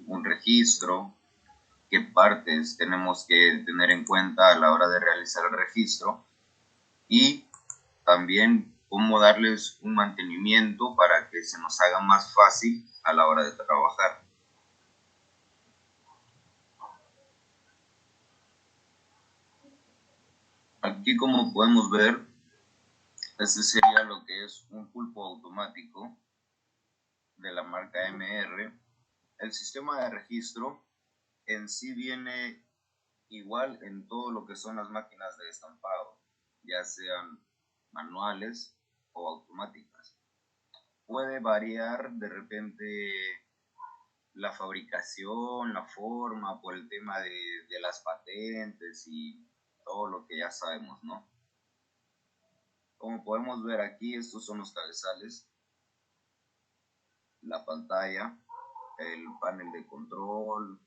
un registro, qué partes tenemos que tener en cuenta a la hora de realizar el registro y también cómo darles un mantenimiento para que se nos haga más fácil a la hora de trabajar. Aquí, como podemos ver, este sería lo que es un pulpo automático de la marca MR. El sistema de registro en sí viene igual en todo lo que son las máquinas de estampado, ya sean manuales o automáticas. Puede variar de repente la fabricación, la forma, por el tema de las patentes y todo lo que ya sabemos, ¿no? Como podemos ver aquí, estos son los cabezales, la pantalla, el panel de control,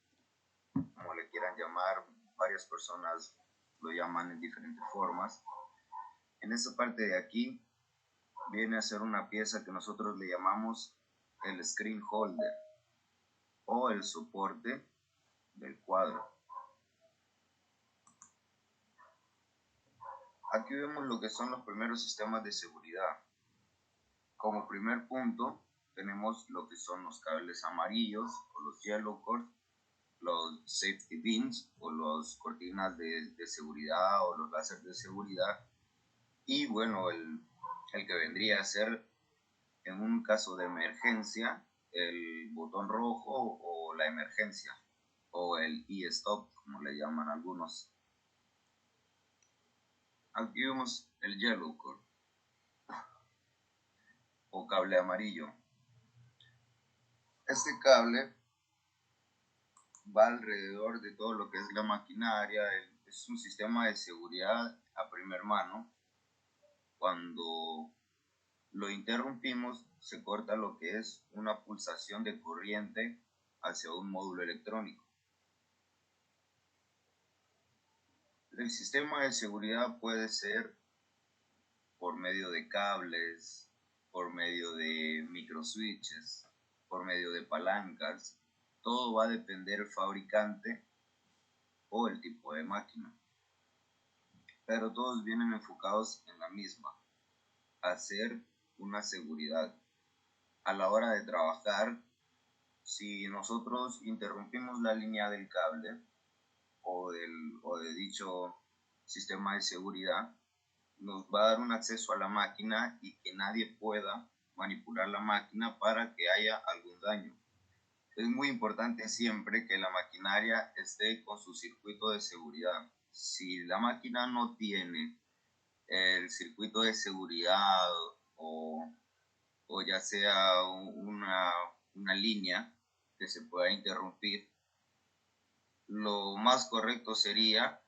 como le quieran llamar, varias personas lo llaman en diferentes formas. En esta parte de aquí viene a ser una pieza que nosotros le llamamos el screen holder o el soporte del cuadro. Aquí vemos lo que son los primeros sistemas de seguridad. Como primer punto tenemos lo que son los cables amarillos o los yellow cord, los safety pins o las cortinas de seguridad o los láser de seguridad, y bueno, el que vendría a ser en un caso de emergencia el botón rojo o la emergencia o el e-stop, como le llaman algunos. Aquí vemos el yellow cord o cable amarillo. Este cable va alrededor de todo lo que es la maquinaria, es un sistema de seguridad a primer mano. Cuando lo interrumpimos, se corta lo que es una pulsación de corriente hacia un módulo electrónico. El sistema de seguridad puede ser por medio de cables, por medio de microswitches, por medio de palancas. Todo va a depender del fabricante o el tipo de máquina. Pero todos vienen enfocados en la misma, hacer una seguridad. A la hora de trabajar, si nosotros interrumpimos la línea del cable o de dicho sistema de seguridad, nos va a dar un acceso a la máquina y que nadie pueda manipular la máquina para que haya algún daño. Es muy importante siempre que la maquinaria esté con su circuito de seguridad. Si la máquina no tiene el circuito de seguridad o ya sea una línea que se pueda interrumpir, lo más correcto sería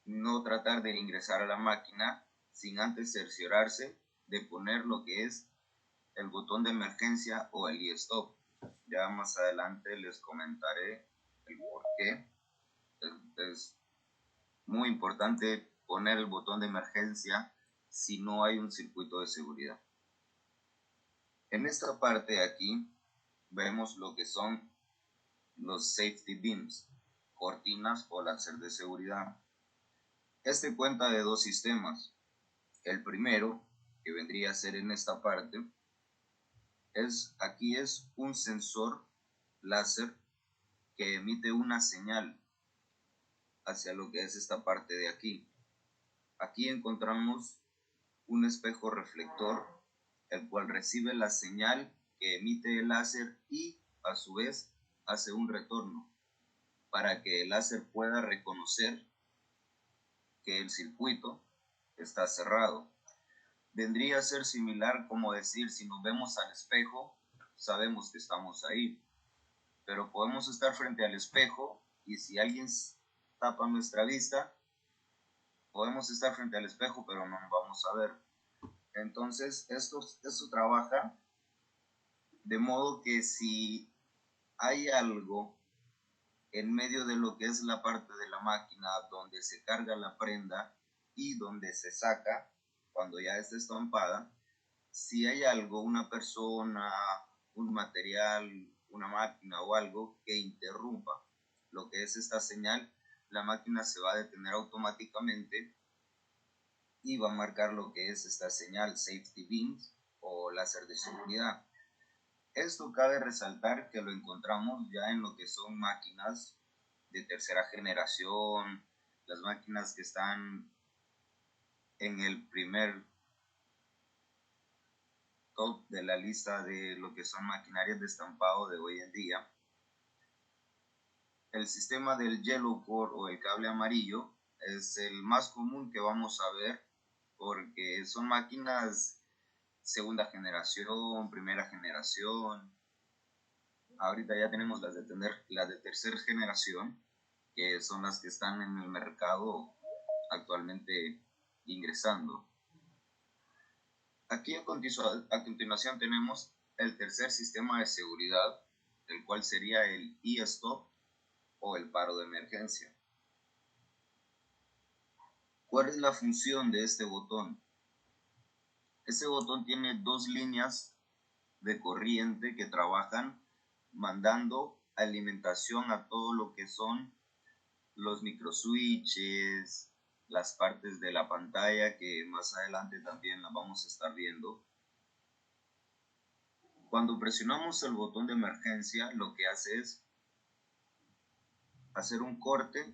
no tratar de ingresar a la máquina sin antes cerciorarse de poner lo que es el botón de emergencia o el e-stop. Ya más adelante les comentaré el por qué. Es muy importante poner el botón de emergencia si no hay un circuito de seguridad. En esta parte de aquí vemos lo que son los safety beams, cortinas o láser de seguridad. Este cuenta de dos sistemas. El primero, que vendría a ser en esta parte, aquí es un sensor láser que emite una señal hacia lo que es esta parte de aquí. Aquí encontramos un espejo reflector, el cual recibe la señal que emite el láser y a su vez hace un retorno para que el láser pueda reconocer que el circuito está cerrado. Vendría a ser similar como decir, si nos vemos al espejo, sabemos que estamos ahí, pero podemos estar frente al espejo y si alguien tapa nuestra vista, podemos estar frente al espejo, pero no nos vamos a ver. Entonces, esto trabaja de modo que si hay algo en medio de lo que es la parte de la máquina donde se carga la prenda y donde se saca cuando ya está estampada, si hay algo, una persona, un material, una máquina o algo que interrumpa lo que es esta señal, la máquina se va a detener automáticamente y va a marcar lo que es esta señal safety beams o láser de seguridad. Esto cabe resaltar que lo encontramos ya en lo que son máquinas de tercera generación, las máquinas que están en el primer top de la lista de lo que son maquinarias de estampado de hoy en día. El sistema del yellow cord o el cable amarillo es el más común que vamos a ver porque son máquinas segunda generación, primera generación. Ahorita ya tenemos las de tercera generación, que son las que están en el mercado actualmente ingresando. Aquí a continuación tenemos el tercer sistema de seguridad, el cual sería el e-stop o el paro de emergencia. ¿Cuál es la función de este botón? Este botón tiene dos líneas de corriente que trabajan mandando alimentación a todo lo que son los microswitches, las partes de la pantalla que más adelante también las vamos a estar viendo. Cuando presionamos el botón de emergencia, lo que hace es hacer un corte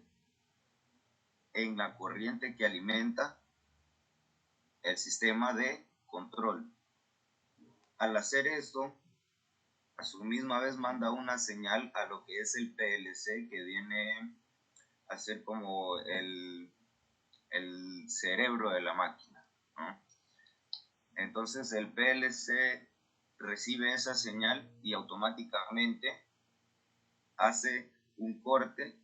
en la corriente que alimenta el sistema de control. Al hacer esto, a su misma vez manda una señal a lo que es el PLC, que viene a ser como el cerebro de la máquina, ¿no? Entonces el PLC recibe esa señal y automáticamente hace un corte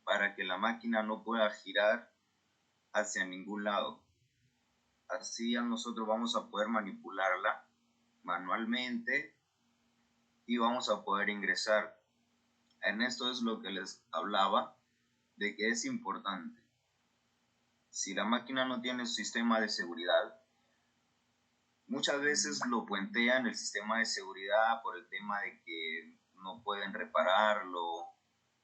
para que la máquina no pueda girar hacia ningún lado. Así ya nosotros vamos a poder manipularla manualmente y vamos a poder ingresar. En esto es lo que les hablaba de que es importante. Si la máquina no tiene sistema de seguridad, muchas veces lo puentean el sistema de seguridad por el tema de que no pueden repararlo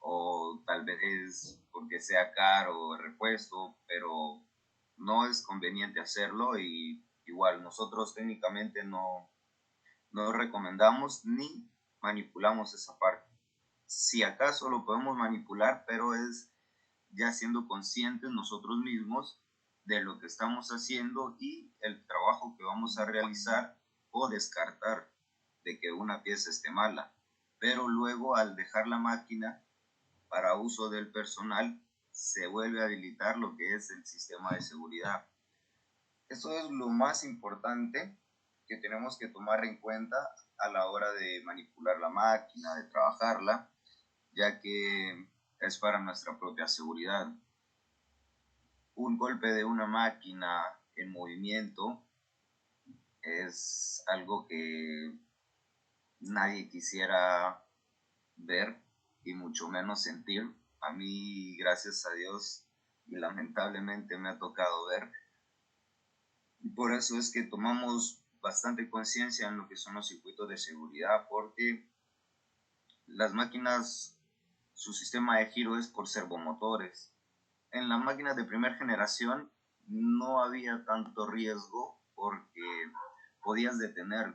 o tal vez porque sea caro el repuesto, pero no es conveniente hacerlo y igual nosotros técnicamente no recomendamos ni manipulamos esa parte. Si acaso lo podemos manipular, pero es ya siendo conscientes nosotros mismos de lo que estamos haciendo y el trabajo que vamos a realizar o descartar de que una pieza esté mala. Pero luego al dejar la máquina para uso del personal se vuelve a habilitar lo que es el sistema de seguridad. Esto es lo más importante que tenemos que tomar en cuenta a la hora de manipular la máquina, de trabajarla, ya que es para nuestra propia seguridad. Un golpe de una máquina en movimiento es algo que nadie quisiera ver y mucho menos sentir. A mí, gracias a Dios, y lamentablemente me ha tocado ver. Y por eso es que tomamos bastante conciencia en lo que son los circuitos de seguridad, porque las máquinas, su sistema de giro es por servomotores. En las máquinas de primera generación no había tanto riesgo porque podías detener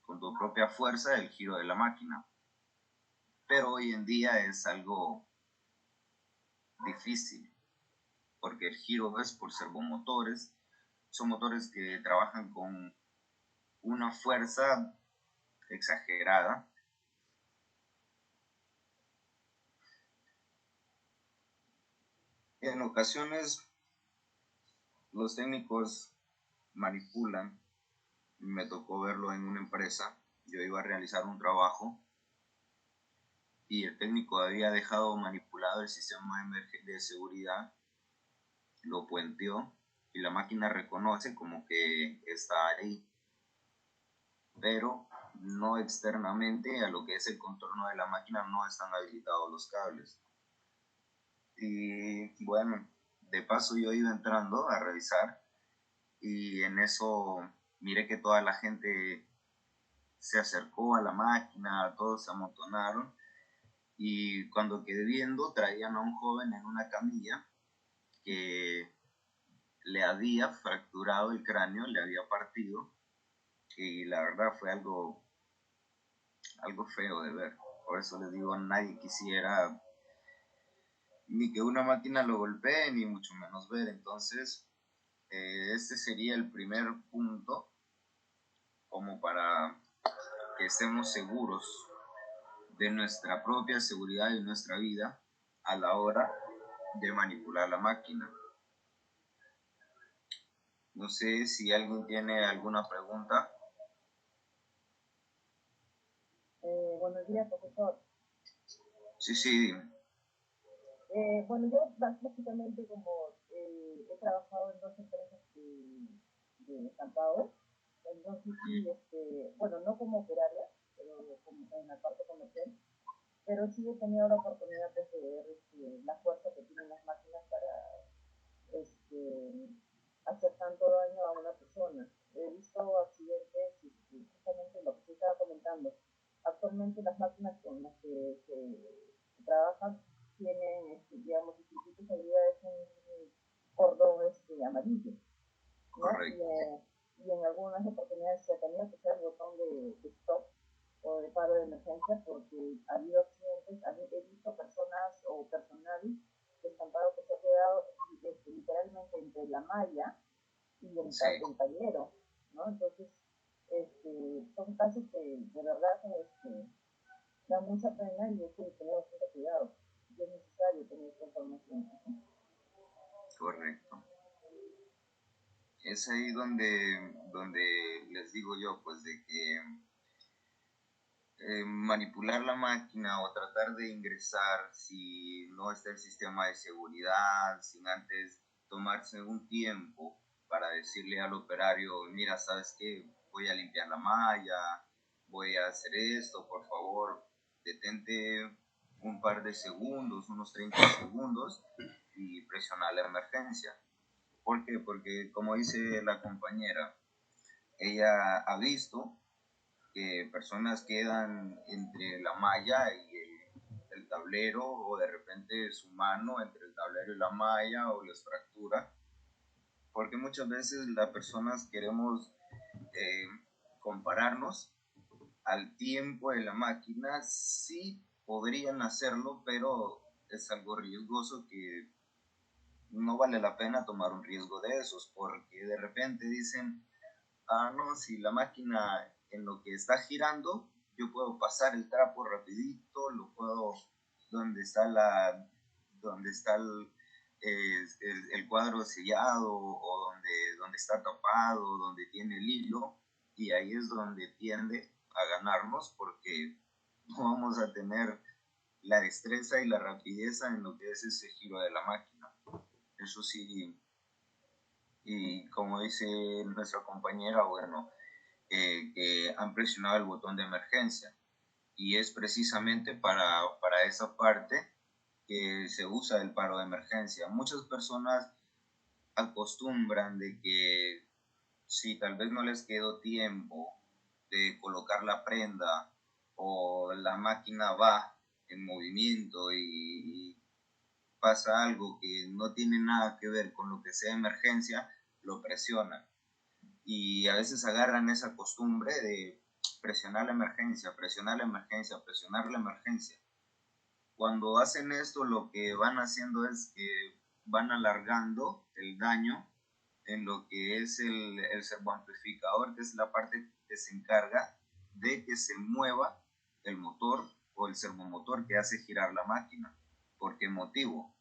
con tu propia fuerza el giro de la máquina. Pero hoy en día es algo difícil porque el giro es por servomotores. Son motores que trabajan con una fuerza exagerada. En ocasiones los técnicos manipulan. Me tocó verlo en una empresa. Yo iba a realizar un trabajo y el técnico había dejado manipulado el sistema de seguridad, lo puenteó y la máquina reconoce como que está ahí, pero no externamente a lo que es el contorno de la máquina no están habilitados los cables. Y bueno, de paso yo iba entrando a revisar y en eso miré que toda la gente se acercó a la máquina, todos se amontonaron y cuando quedé viendo traían a un joven en una camilla que le había fracturado el cráneo, le había partido y la verdad fue algo feo de ver. Por eso les digo, nadie quisiera ni que una máquina lo golpee, ni mucho menos ver. Entonces, este sería el primer punto como para que estemos seguros de nuestra propia seguridad y nuestra vida a la hora de manipular la máquina. No sé si alguien tiene alguna pregunta. Buenos días, profesor. Sí, sí, dime. Bueno, yo básicamente como he trabajado en dos empresas de estampados, entonces sí, bueno, no como operaria, pero como en la parte comercial, pero sí he tenido la oportunidad de ver la fuerza que tienen las máquinas para este, hacer tanto daño a una persona. He visto accidentes, justamente lo que se estaba comentando. Actualmente las máquinas con las que se trabajan tienen, digamos, el circuito de seguridad es un cordón amarillo, ¿no? Correcto. Y en algunas oportunidades se ha tenido que usar el botón de stop o de paro de emergencia porque ha habido accidentes, he visto personas o personal de estampado que se ha quedado literalmente entre la malla y Sí, el tablero, ¿no? Entonces, son casos que de verdad dan mucha pena y hay que tener bastante cuidado. Y es necesario tener esta información. correcto. Es ahí donde les digo yo, pues de que manipular la máquina o tratar de ingresar si no está el sistema de seguridad, sin antes tomarse un tiempo para decirle al operario, mira, ¿sabes qué? Voy a limpiar la malla, voy a hacer esto, por favor, detente un par de segundos, unos 30 segundos y presiona la emergencia. ¿Por qué? Porque como dice la compañera, ella ha visto que personas quedan entre la malla y el tablero o de repente su mano entre el tablero y la malla o les fractura. Porque muchas veces las personas queremos eh, compararnos al tiempo de la máquina. Sí podrían hacerlo, pero es algo riesgoso que no vale la pena tomar un riesgo de esos, porque de repente dicen, ah, no, si la máquina en lo que está girando, yo puedo pasar el trapo rapidito, lo puedo, donde está donde está el cuadro sellado o donde está tapado, donde tiene el hilo, y ahí es donde tiende a ganarnos porque no vamos a tener la destreza y la rapidez en lo que es ese giro de la máquina. Eso sí, y como dice nuestra compañera, bueno, que han presionado el botón de emergencia. Y es precisamente para esa parte que se usa el paro de emergencia. Muchas personas acostumbran de que si tal vez no les quedó tiempo de colocar la prenda o la máquina va en movimiento y pasa algo que no tiene nada que ver con lo que sea emergencia, lo presionan y a veces agarran esa costumbre de presionar la emergencia, presionar la emergencia, presionar la emergencia. Cuando hacen esto, lo que van haciendo es que van alargando el daño en lo que es el servoamplificador, que es la parte que se encarga de que se mueva el motor o el servomotor que hace girar la máquina. ¿Por qué motivo?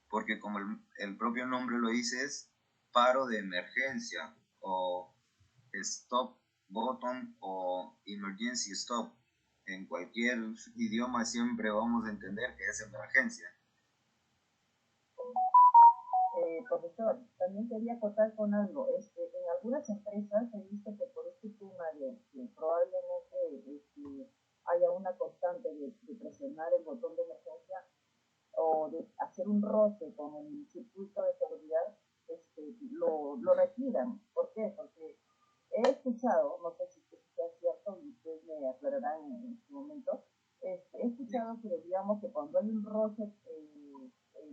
Porque como el propio nombre lo dice, es paro de emergencia o stop button o emergency stop. En cualquier idioma siempre vamos a entender que es emergencia. Profesor, también quería acotar con algo. En algunas empresas he visto que por este tema de que probablemente haya una constante de presionar el botón de emergencia o de hacer un roce con el circuito de seguridad, lo retiran. ¿Por qué? Porque he escuchado, no sé si sea cierto y ustedes me aclararán en su momento. He escuchado que digamos que cuando hay un roce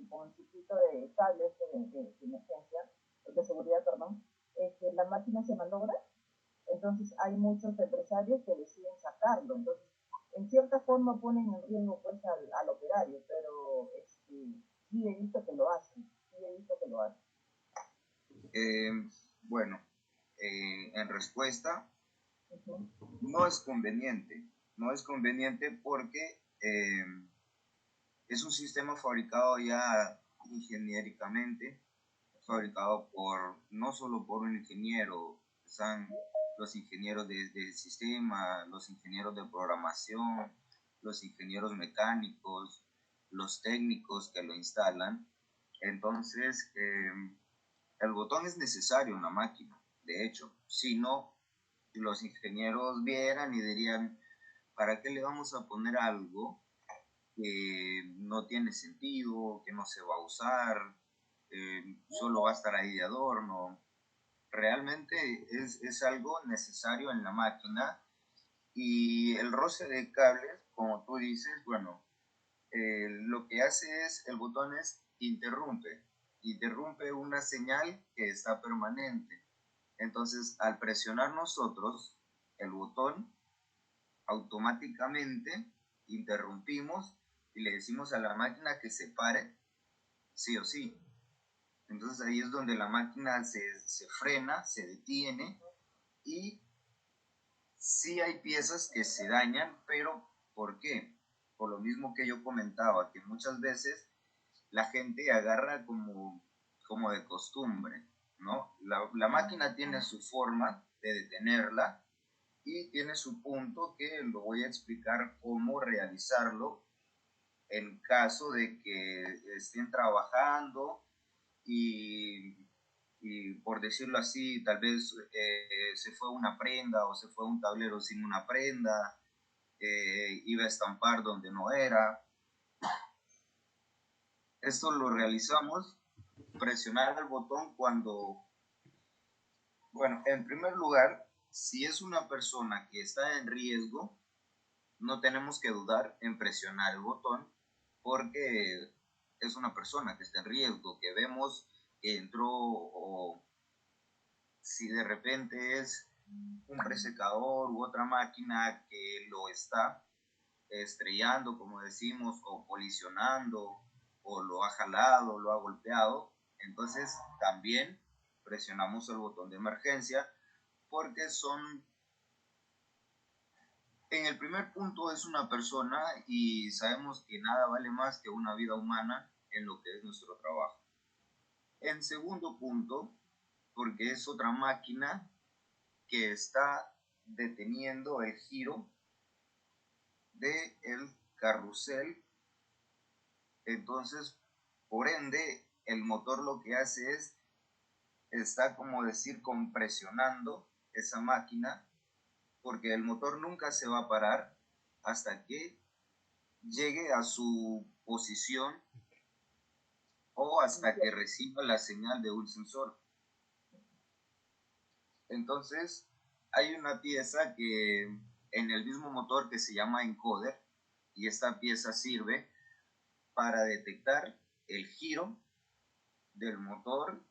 con el circuito de cables de emergencia, de seguridad, perdón, la máquina se malogra, entonces hay muchos empresarios que deciden sacarlo, entonces en cierta forma ponen en riesgo pues al operario, pero sí he visto que lo hacen, sí he visto que lo hacen. Bueno, en respuesta, no es conveniente. No es conveniente porque es un sistema fabricado ya ingeniéricamente, fabricado no solo por un ingeniero, están los ingenieros de sistema, los ingenieros de programación, los ingenieros mecánicos, los técnicos que lo instalan. Entonces, el botón es necesario en la máquina, de hecho. Si no, los ingenieros vieran y dirían, ¿para qué le vamos a poner algo que no tiene sentido, que no se va a usar, solo va a estar ahí de adorno? Realmente es algo necesario en la máquina, y el roce de cables, como tú dices, bueno, lo que hace es, el botón interrumpe una señal que está permanente. Entonces, al presionar nosotros el botón, automáticamente interrumpimos y le decimos a la máquina que se pare, sí o sí. Entonces ahí es donde la máquina se frena, se detiene, y sí hay piezas que se dañan, pero ¿por qué? Por lo mismo que yo comentaba, que muchas veces la gente agarra como de costumbre, ¿no? La máquina tiene su forma de detenerla y tiene su punto, que lo voy a explicar cómo realizarlo en caso de que estén trabajando y, y por decirlo así, tal vez se fue una prenda o se fue un tablero sin una prenda, iba a estampar donde no era. Esto lo realizamos presionando el botón cuando, bueno, en primer lugar, si es una persona que está en riesgo, no tenemos que dudar en presionar el botón, porque es una persona que está en riesgo, que vemos que entró, o si de repente es un presecador u otra máquina que lo está estrellando, como decimos, o colisionando, o lo ha jalado, lo ha golpeado, entonces también presionamos el botón de emergencia, porque en el primer punto es una persona y sabemos que nada vale más que una vida humana en lo que es nuestro trabajo. En segundo punto, porque es otra máquina que está deteniendo el giro del carrusel. Entonces, por ende, el motor lo que hace está como decir, compresionando esa máquina, porque el motor nunca se va a parar hasta que llegue a su posición o hasta que reciba la señal de un sensor. Entonces, hay una pieza que en el mismo motor que se llama encoder, y esta pieza sirve para detectar el giro del motor,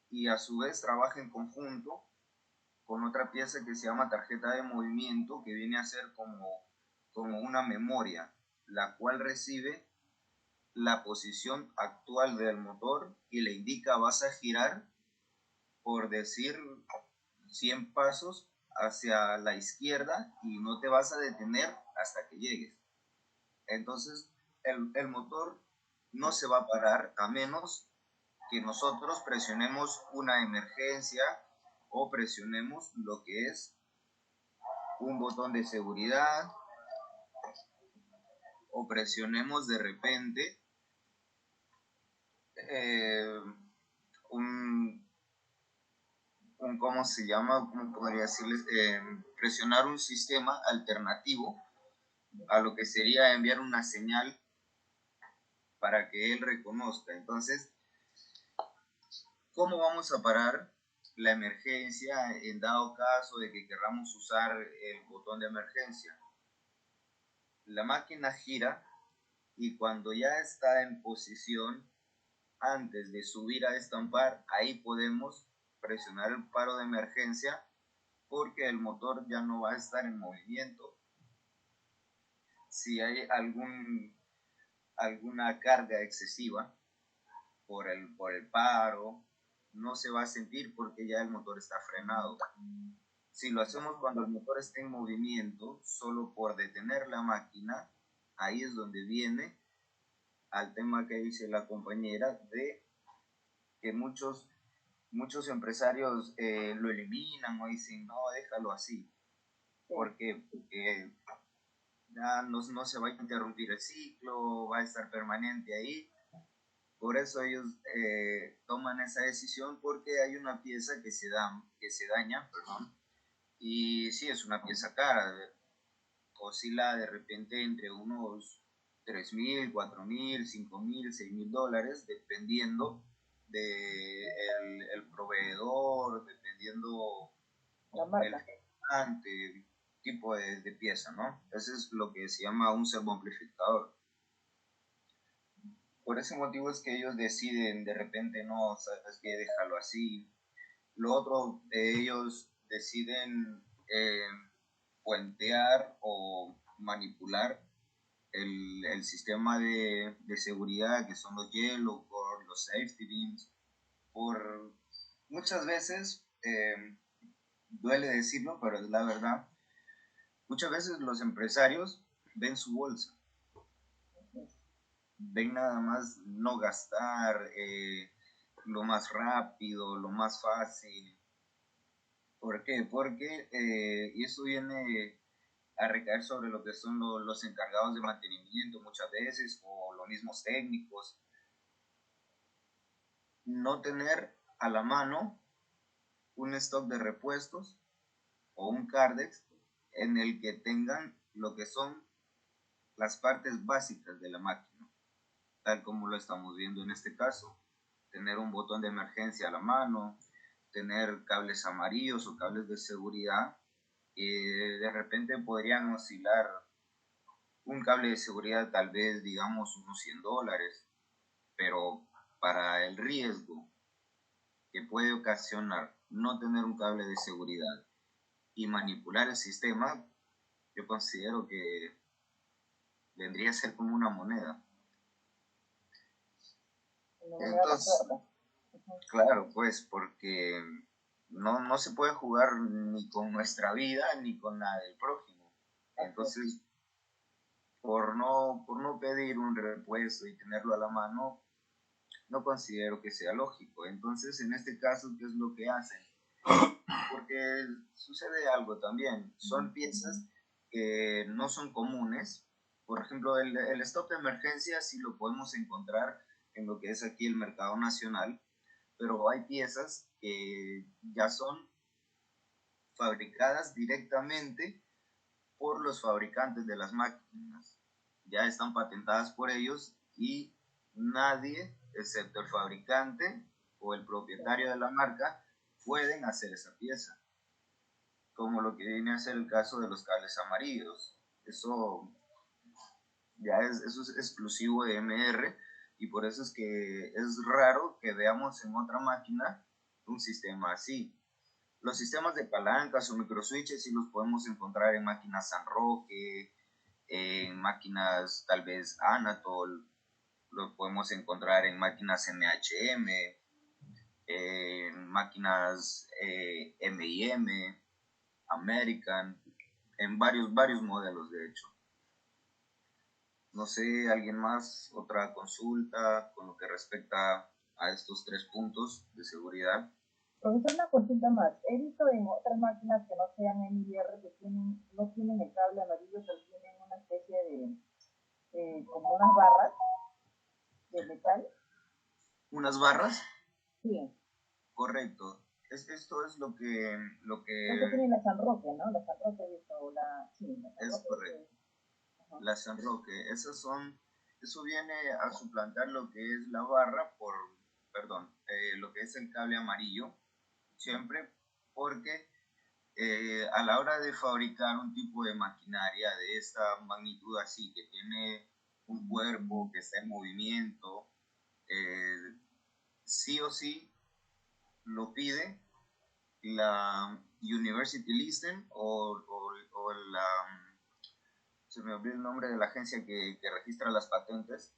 y a su vez trabaja en conjunto con otra pieza que se llama tarjeta de movimiento, que viene a ser como una memoria, la cual recibe la posición actual del motor y le indica: vas a girar, por decir, 100 pasos hacia la izquierda y no te vas a detener hasta que llegues. Entonces, el motor no se va a parar a menos que nosotros presionemos una emergencia o presionemos lo que es un botón de seguridad, o presionemos de repente un, ¿cómo se llama? ¿Cómo podría decirles? Presionar un sistema alternativo a lo que sería enviar una señal para que él reconozca. Entonces, ¿cómo vamos a parar la emergencia en dado caso de que queramos usar el botón de emergencia. La máquina gira y cuando ya está en posición, antes de subir a estampar, ahí podemos presionar el paro de emergencia porque el motor ya no va a estar en movimiento. Si hay alguna carga excesiva por el paro, no se va a sentir porque ya el motor está frenado. Si lo hacemos cuando el motor está en movimiento, solo por detener la máquina, ahí es donde viene al tema que dice la compañera de que muchos empresarios lo eliminan o dicen, no, déjalo así. Porque ya no se va a interrumpir el ciclo, va a estar permanente ahí. Por eso ellos toman esa decisión porque hay una pieza que se daña, perdón, y sí es una pieza cara, oscila de repente entre unos 3.000, 4.000, 5.000, 6.000 dólares, dependiendo del proveedor, dependiendo del fabricante, tipo de pieza, ¿no? Eso es lo que se llama un servoamplificador. Por ese motivo es que ellos deciden de repente, no, sabes que déjalo así. Lo otro, ellos deciden puentear o manipular el sistema de seguridad que son los yellow core, los safety beams. Por muchas veces, duele decirlo, pero es la verdad, muchas veces los empresarios ven su bolsa, ven nada más no gastar, lo más rápido, lo más fácil. ¿Por qué? Porque y eso viene a recaer sobre lo que son los encargados de mantenimiento muchas veces o los mismos técnicos. No tener a la mano un stock de repuestos o un Cardex en el que tengan lo que son las partes básicas de la máquina, tal como lo estamos viendo en este caso. Tener un botón de emergencia a la mano, tener cables amarillos o cables de seguridad, de repente podrían oscilar un cable de seguridad tal vez, digamos, unos 100 dólares, pero para el riesgo que puede ocasionar no tener un cable de seguridad y manipular el sistema, yo considero que vendría a ser como una moneda. Entonces, claro, pues, porque no se puede jugar ni con nuestra vida ni con la del prójimo. Entonces, por no pedir un repuesto y tenerlo a la mano, no considero que sea lógico. Entonces, en este caso, ¿qué es lo que hacen? Porque sucede algo también. Son piezas que no son comunes. Por ejemplo, el stop de emergencia sí lo podemos encontrar en lo que es aquí el mercado nacional, pero hay piezas que ya son fabricadas directamente por los fabricantes de las máquinas. Ya están patentadas por ellos y nadie, excepto el fabricante o el propietario de la marca, pueden hacer esa pieza. Como lo que viene a ser el caso de los cables amarillos. Eso eso es exclusivo de MR y por eso es que es raro que veamos en otra máquina un sistema así. Los sistemas de palancas o microswitches sí los podemos encontrar en máquinas San Roque, en máquinas tal vez Anatol, lo podemos encontrar en máquinas MHM, en máquinas M&M, American, en varios modelos de hecho. No sé, ¿alguien más? ¿Otra consulta con lo que respecta a estos 3 puntos de seguridad? Profesor, una consulta más. He visto en otras máquinas que no sean MIR que no tienen el cable amarillo, pero tienen una especie de como unas barras de metal. ¿Unas barras? Sí. Correcto. Esto es lo que... Creo que tiene la San Roque, ¿no? La San Roque he visto, sí, la San es Roque. correcto. La San Roque. Eso viene a suplantar lo que es la barra por, perdón, lo que es el cable amarillo, siempre, porque a la hora de fabricar un tipo de maquinaria de esta magnitud así, que tiene un cuerpo que está en movimiento, eh, sí o sí lo pide la University Listen o la, se me olvidó el nombre de la agencia que registra las patentes,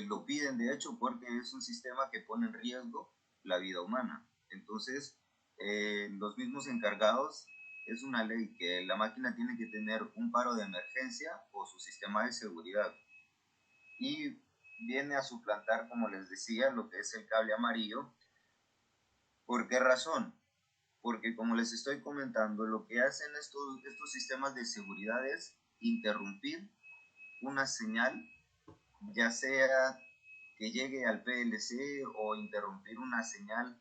lo piden de hecho porque es un sistema que pone en riesgo la vida humana. Entonces, los mismos encargados, es una ley que la máquina tiene que tener un paro de emergencia o su sistema de seguridad. Y viene a suplantar, como les decía, lo que es el cable amarillo. ¿Por qué razón? Porque como les estoy comentando, lo que hacen estos sistemas de seguridad es interrumpir una señal, ya sea que llegue al PLC o interrumpir una señal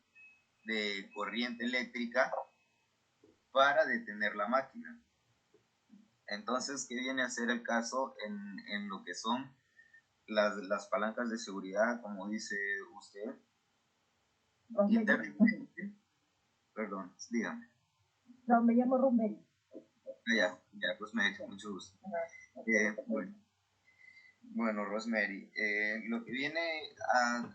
de corriente eléctrica para detener la máquina. Entonces, ¿qué viene a ser el caso en lo que son las palancas de seguridad, como dice usted? Internamente, perdón, dígame. No, me llamo Rosemary. Ya, Rosemary, mucho gusto. Bueno, Rosemary, lo que viene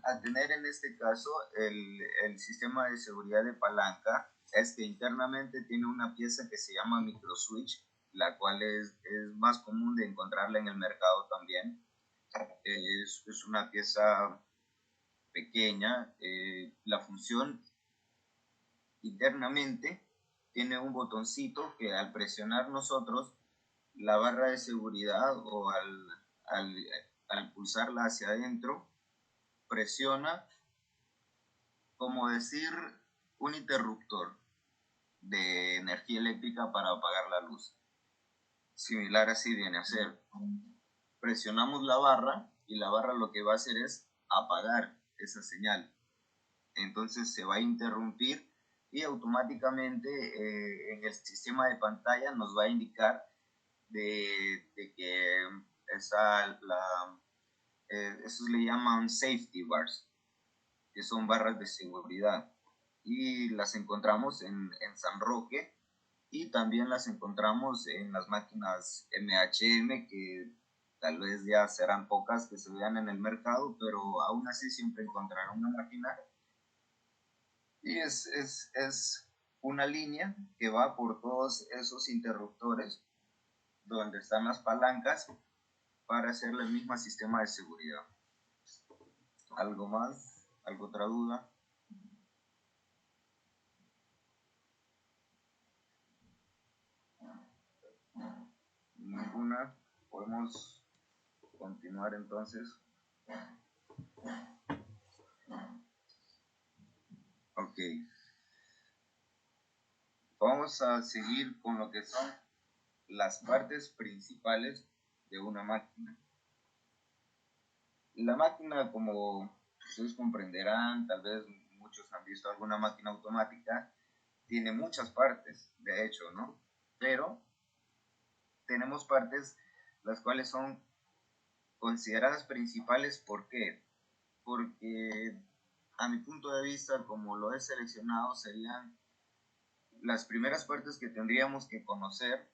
a tener en este caso el sistema de seguridad de palanca es que internamente tiene una pieza que se llama microswitch, la cual es más común de encontrarla en el mercado también. Es una pieza pequeña. La función internamente tiene un botoncito que al presionar nosotros la barra de seguridad o al pulsarla hacia adentro, presiona, como decir, un interruptor de energía eléctrica para apagar la luz. Similar así viene a ser. Presionamos la barra y la barra lo que va a hacer es apagar esa señal. Entonces se va a interrumpir y automáticamente en el sistema de pantalla nos va a indicar de que esos le llaman safety bars, que son barras de seguridad. Y las encontramos en San Roque y también las encontramos en las máquinas MHM, que tal vez ya serán pocas que se vean en el mercado, pero aún así siempre encontrarán una máquina. Y es una línea que va por todos esos interruptores donde están las palancas para hacer el mismo sistema de seguridad. ¿Algo más? ¿Alguna otra duda? Ninguna. Podemos continuar entonces. Ok. Vamos a seguir con lo que son las partes principales de una máquina. La máquina, como ustedes comprenderán, tal vez muchos han visto alguna máquina automática, tiene muchas partes, de hecho, ¿no? Pero tenemos partes las cuales son consideradas principales. ¿Por qué? Porque a mi punto de vista, como lo he seleccionado, serían las primeras partes que tendríamos que conocer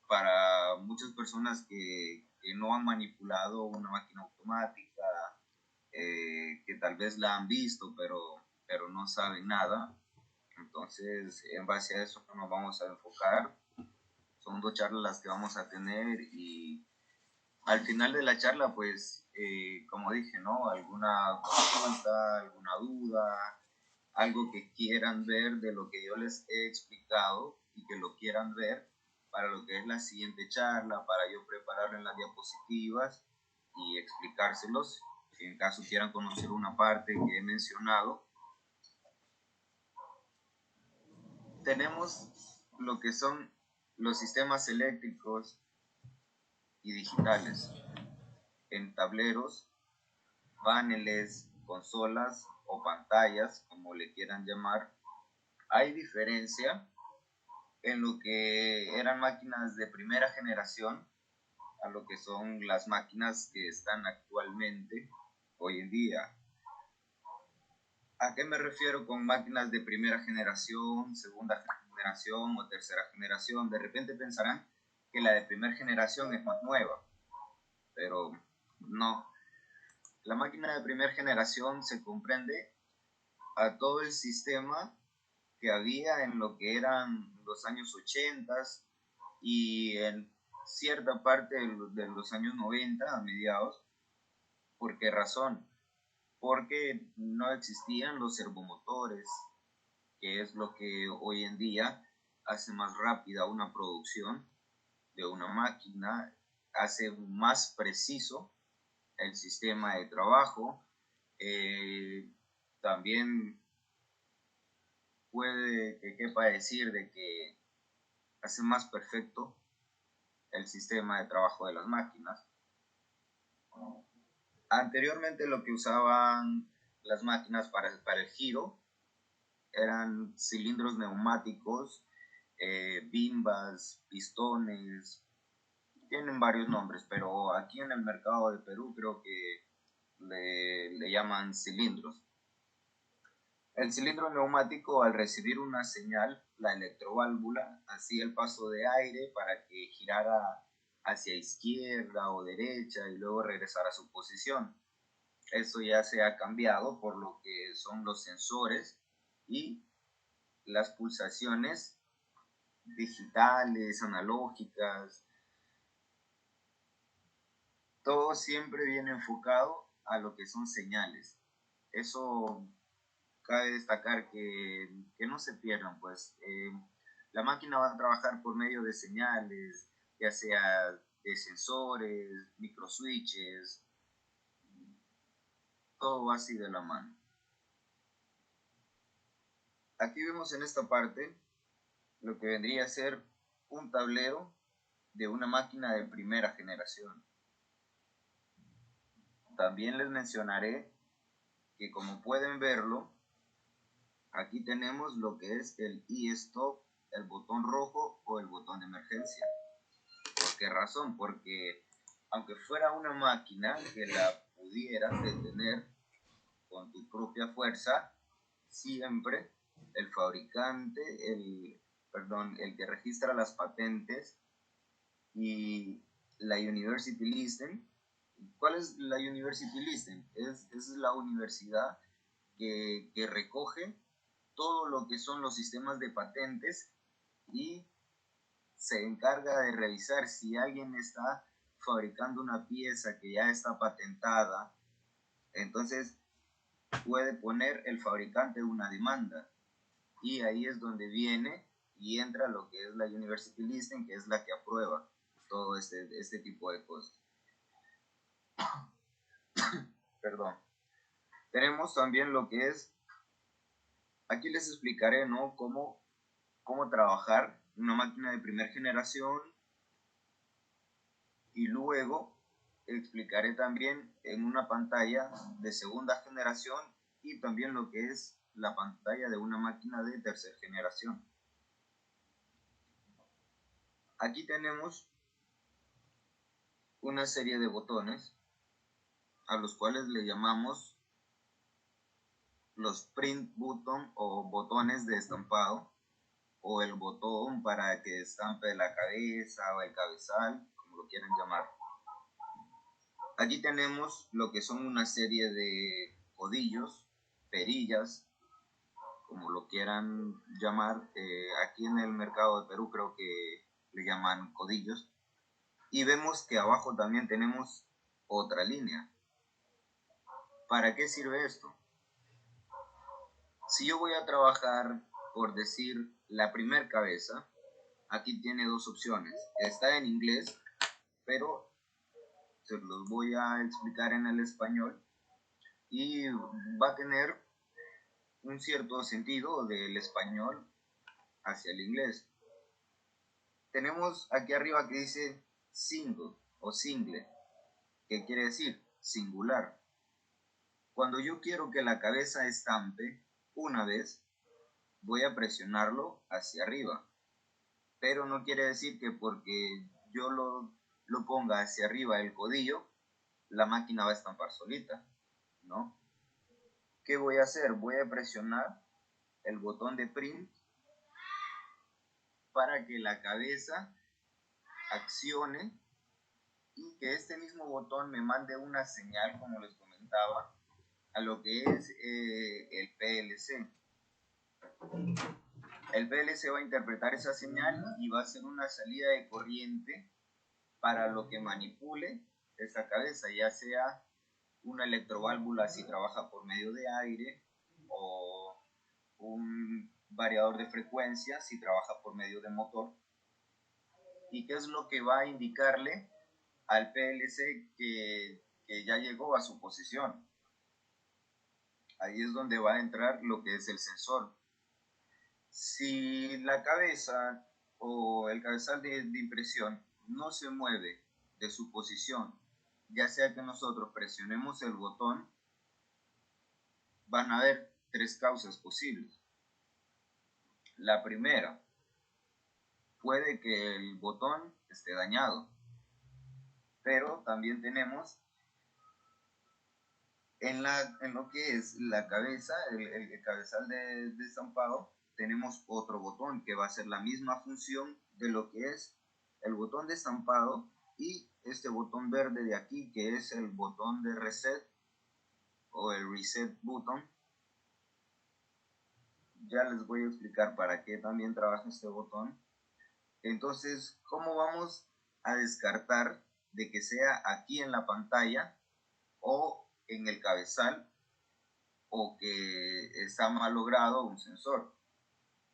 para muchas personas que no han manipulado una máquina automática, que tal vez la han visto, pero no saben nada. Entonces, en base a eso nos vamos a enfocar. Son 2 charlas las que vamos a tener y al final de la charla, pues, como dije, ¿no? Alguna consulta, alguna duda, algo que quieran ver de lo que yo les he explicado y que lo quieran ver para lo que es la siguiente charla, para yo prepararlo en las diapositivas y explicárselos. Si en caso quieran conocer una parte que he mencionado, tenemos lo que son los sistemas eléctricos y digitales en tableros, paneles, consolas o pantallas, como le quieran llamar. Hay diferencia en lo que eran máquinas de primera generación a lo que son las máquinas que están actualmente hoy en día. ¿A qué me refiero con máquinas de primera generación, segunda generación o tercera generación? De repente pensarán que la de primera generación es más nueva, pero no. La máquina de primera generación se comprende a todo el sistema que había en lo que eran los años 80 y en cierta parte de los años 90 a mediados. ¿Por qué razón? Porque no existían los servomotores, que es lo que hoy en día hace más rápida una producción de una máquina, hace más preciso el sistema de trabajo, también puede que quepa decir de que hace más perfecto el sistema de trabajo de las máquinas. Anteriormente lo que usaban las máquinas para el giro eran cilindros neumáticos, bimbas, pistones, tienen varios nombres, pero aquí en el mercado de Perú creo que le llaman cilindros. El cilindro neumático, al recibir una señal, la electroválvula hacía el paso de aire para que girara hacia izquierda o derecha y luego regresara a su posición. Eso ya se ha cambiado por lo que son los sensores y las pulsaciones digitales, analógicas. Todo siempre viene enfocado a lo que son señales. Eso cabe destacar que no se pierdan, pues la máquina va a trabajar por medio de señales, ya sea de sensores, microswitches, todo va así de la mano. Aquí vemos en esta parte lo que vendría a ser un tablero de una máquina de primera generación. También les mencionaré que, como pueden verlo, aquí tenemos lo que es el e-stop, el botón rojo o el botón de emergencia. ¿Por qué razón? Porque aunque fuera una máquina que la pudieras detener con tu propia fuerza, siempre el fabricante, el que registra las patentes y la University Listen. ¿Cuál es la University Listen? Es la universidad que recoge todo lo que son los sistemas de patentes y se encarga de revisar si alguien está fabricando una pieza que ya está patentada. Entonces puede poner el fabricante una demanda y ahí es donde viene y entra lo que es la University Listing, que es la que aprueba todo este tipo de cosas. Perdón. Tenemos también lo que es, aquí les explicaré, ¿no? Cómo trabajar una máquina de primera generación y luego explicaré también en una pantalla de segunda generación y también lo que es la pantalla de una máquina de tercera generación. Aquí tenemos una serie de botones a los cuales le llamamos los print button o botones de estampado, o el botón para que estampe la cabeza o el cabezal, como lo quieran llamar. Aquí tenemos lo que son una serie de codillos, perillas, como lo quieran llamar. Aquí en el mercado de Perú creo que le llaman codillos. Y vemos que abajo también tenemos otra línea. ¿Para qué sirve esto? Si yo voy a trabajar, por decir, la primer cabeza, aquí tiene dos opciones. Está en inglés, pero se los voy a explicar en el español y va a tener un cierto sentido del español hacia el inglés. Tenemos aquí arriba que dice single o single, que quiere decir singular. Cuando yo quiero que la cabeza estampe una vez, voy a presionarlo hacia arriba. Pero no quiere decir que porque yo lo ponga hacia arriba el codillo, la máquina va a estampar solita, ¿no? ¿qué voy a hacer? Voy a presionar el botón de print para que la cabeza accione y que este mismo botón me mande una señal, como les comentaba, a lo que es el PLC. El PLC va a interpretar esa señal y va a hacer una salida de corriente para lo que manipule esa cabeza, ya sea una electroválvula si trabaja por medio de aire o un variador de frecuencia si trabaja por medio de motor. ¿Y qué es lo que va a indicarle al PLC que ya llegó a su posición? Ahí es donde va a entrar lo que es el sensor. Si la cabeza o el cabezal de impresión no se mueve de su posición, ya sea que nosotros presionemos el botón, van a haber tres causas posibles. La primera, puede que el botón esté dañado, pero también tenemos en lo que es la cabeza, el cabezal de estampado, tenemos otro botón que va a hacer la misma función de lo que es el botón de estampado y este botón verde de aquí, que es el botón de reset o el reset button. Ya les voy a explicar para qué también trabaja este botón. Entonces, ¿cómo vamos a descartar de que sea aquí en la pantalla o en el cabezal o que está mal logrado un sensor?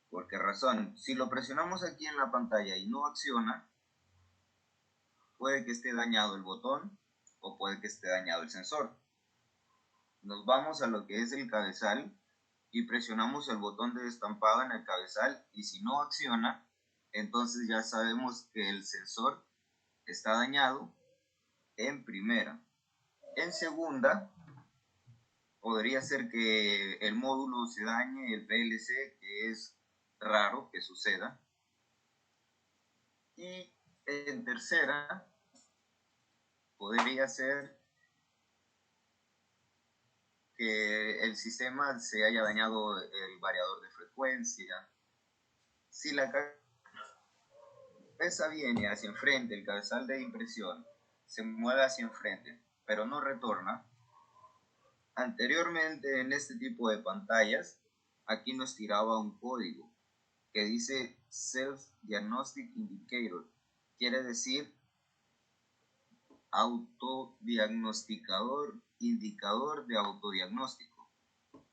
¿Por qué razón? Si lo presionamos aquí en la pantalla y no acciona, puede que esté dañado el botón o puede que esté dañado el sensor. Nos vamos a lo que es el cabezal y presionamos el botón de estampado en el cabezal y si no acciona, entonces ya sabemos que el sensor está dañado en primera. En segunda, podría ser que el módulo se dañe, el PLC, que es raro que suceda. Y en tercera, podría ser que el sistema se haya dañado el variador de frecuencia. Si la cabeza viene hacia enfrente, el cabezal de impresión se mueve hacia enfrente, pero no retorna. Anteriormente en este tipo de pantallas, aquí nos tiraba un código que dice Self Diagnostic Indicator. Quiere decir autodiagnosticador, indicador de autodiagnóstico.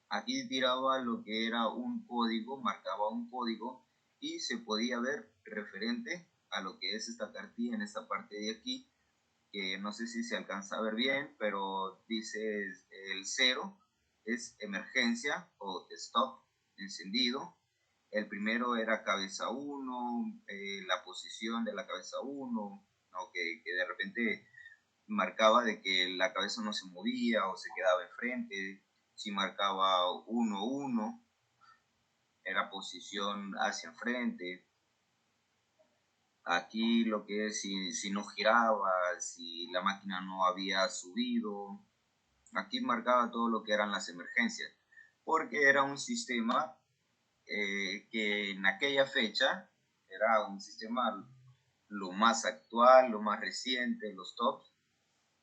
Aquí tiraba lo que era un código, marcaba un código y se podía ver referente a lo que es esta cartilla en esta parte de aquí, que no sé si se alcanza a ver bien, pero dice el 0 es emergencia o stop, encendido. El primero era cabeza 1, la posición de la cabeza 1, ¿no? que de repente marcaba de que la cabeza no se movía o se quedaba enfrente. Si marcaba 1-1, era posición hacia enfrente. Aquí lo que es si no giraba, si la máquina no había subido. Aquí marcaba todo lo que eran las emergencias, porque era un sistema que en aquella fecha era un sistema lo más actual, lo más reciente, los tops.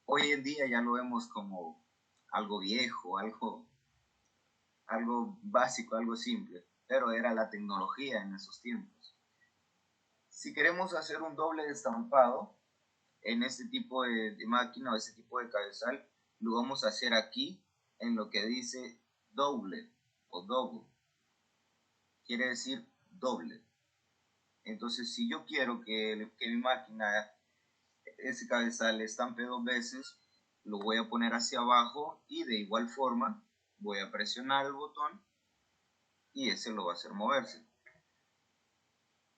Hoy en día ya lo vemos como algo viejo, algo básico, algo simple, pero era la tecnología en esos tiempos. Si queremos hacer un doble estampado en este tipo de máquina o este tipo de cabezal, lo vamos a hacer aquí en lo que dice doble o double. Quiere decir doble. Entonces, si yo quiero que mi máquina, ese cabezal, estampe 2 veces, lo voy a poner hacia abajo y de igual forma voy a presionar el botón y ese lo va a hacer moverse.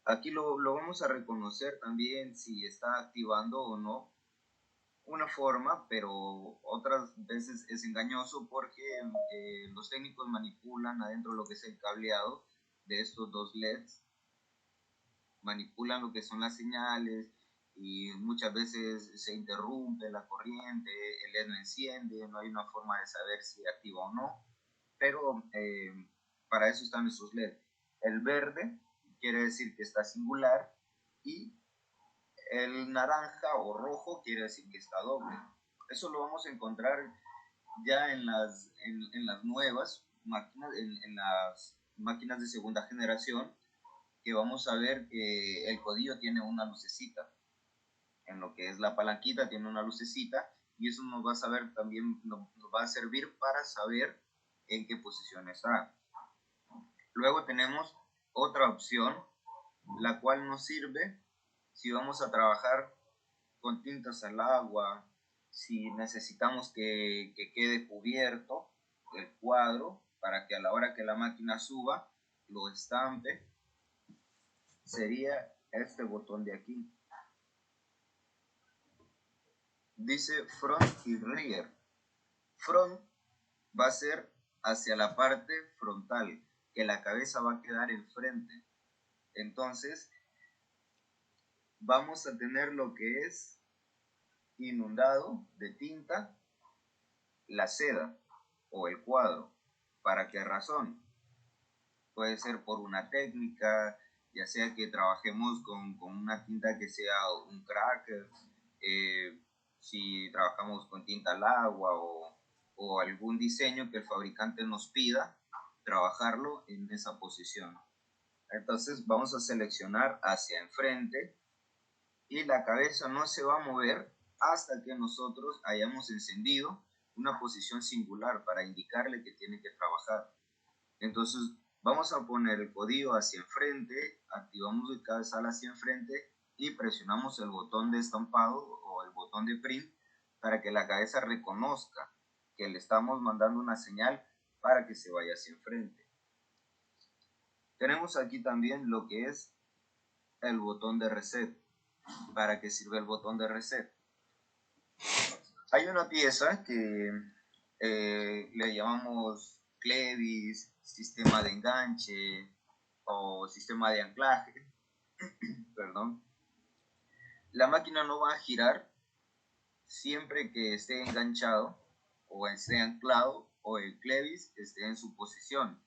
Aquí lo vamos a reconocer también si está activando o no una forma, pero otras veces es engañoso porque los técnicos manipulan adentro lo que es el cableado de estos dos LEDs, manipulan lo que son las señales y muchas veces se interrumpe la corriente, el LED no enciende, no hay una forma de saber si activa o no. pero para eso están esos LED. El verde quiere decir que está singular y el naranja o rojo quiere decir que está doble. Eso lo vamos a encontrar ya en las nuevas máquinas, en las máquinas de segunda generación, que vamos a ver que el codillo tiene una lucecita. En lo que es la palanquita tiene una lucecita y eso nos va a saber también, nos va a servir para saber en qué posición está. Luego tenemos otra opción, la cual nos sirve si vamos a trabajar con tintas al agua, si necesitamos que quede cubierto el cuadro para que a la hora que la máquina suba lo estampe, sería este botón de aquí. Dice front y rear. Front va a ser hacia la parte frontal, que la cabeza va a quedar enfrente. Entonces, vamos a tener lo que es inundado de tinta la seda o el cuadro. ¿Para qué razón? Puede ser por una técnica, ya sea que trabajemos con una tinta que sea un cracker, si trabajamos con tinta al agua o algún diseño que el fabricante nos pida, trabajarlo en esa posición. Entonces vamos a seleccionar hacia enfrente y la cabeza no se va a mover hasta que nosotros hayamos encendido una posición singular para indicarle que tiene que trabajar. Entonces vamos a poner el código hacia enfrente, activamos el cabezal hacia enfrente y presionamos el botón de estampado o el botón de print para que la cabeza reconozca que le estamos mandando una señal para que se vaya hacia enfrente. Tenemos aquí también lo que es el botón de reset. ¿Para qué sirve el botón de reset? Hay una pieza que le llamamos clevis, sistema de enganche o sistema de anclaje. Perdón. La máquina no va a girar siempre que esté enganchado o esté anclado o el clevis esté en su posición,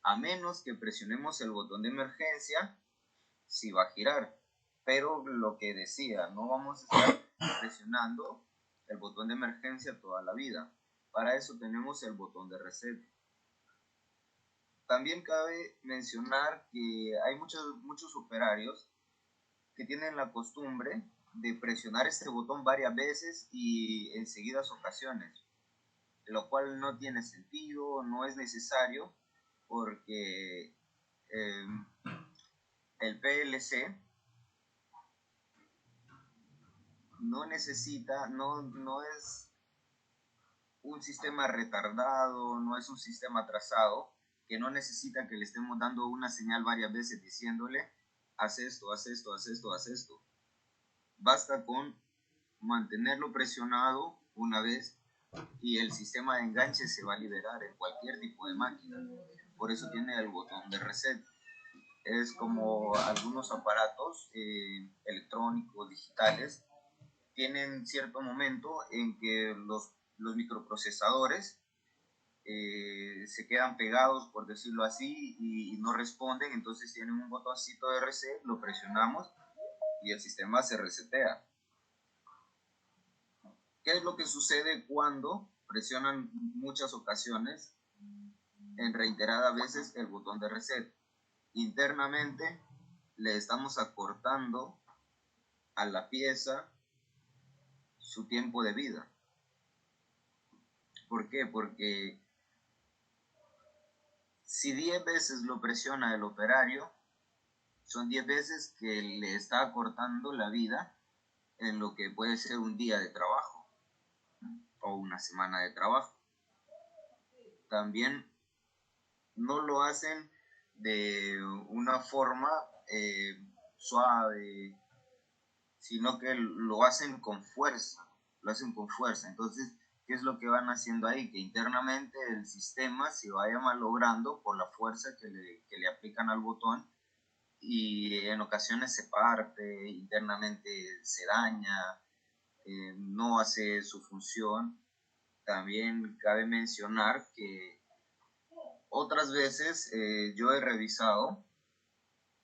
a menos que presionemos el botón de emergencia, sí va a girar. Pero lo que decía, no vamos a estar presionando el botón de emergencia toda la vida. Para eso tenemos el botón de reset. También cabe mencionar que hay muchos operarios que tienen la costumbre de presionar este botón varias veces y en seguidas ocasiones, lo cual no tiene sentido, no es necesario, porque el PLC no necesita, no es un sistema retardado, no es un sistema atrasado, que no necesita que le estemos dando una señal varias veces diciéndole, haz esto, haz esto, haz esto, haz esto. Basta con mantenerlo presionado una vez y el sistema de enganche se va a liberar en cualquier tipo de máquina. Por eso tiene el botón de reset. Es como algunos aparatos electrónicos, digitales, tienen cierto momento en que los microprocesadores se quedan pegados, por decirlo así, y no responden, entonces tienen un botoncito de reset, lo presionamos y el sistema se resetea. ¿Qué es lo que sucede cuando presionan muchas ocasiones, en reiteradas veces, el botón de reset? Internamente le estamos acortando a la pieza su tiempo de vida. ¿Por qué? Porque si 10 veces lo presiona el operario, son 10 veces que le está acortando la vida en lo que puede ser un día de trabajo o una semana de trabajo. También no lo hacen de una forma suave, sino que lo hacen con fuerza, Entonces, ¿qué es lo que van haciendo ahí? Que internamente el sistema se vaya malogrando por la fuerza que le aplican al botón y en ocasiones se parte, internamente se daña, no hace su función. También cabe mencionar que Otras veces yo he revisado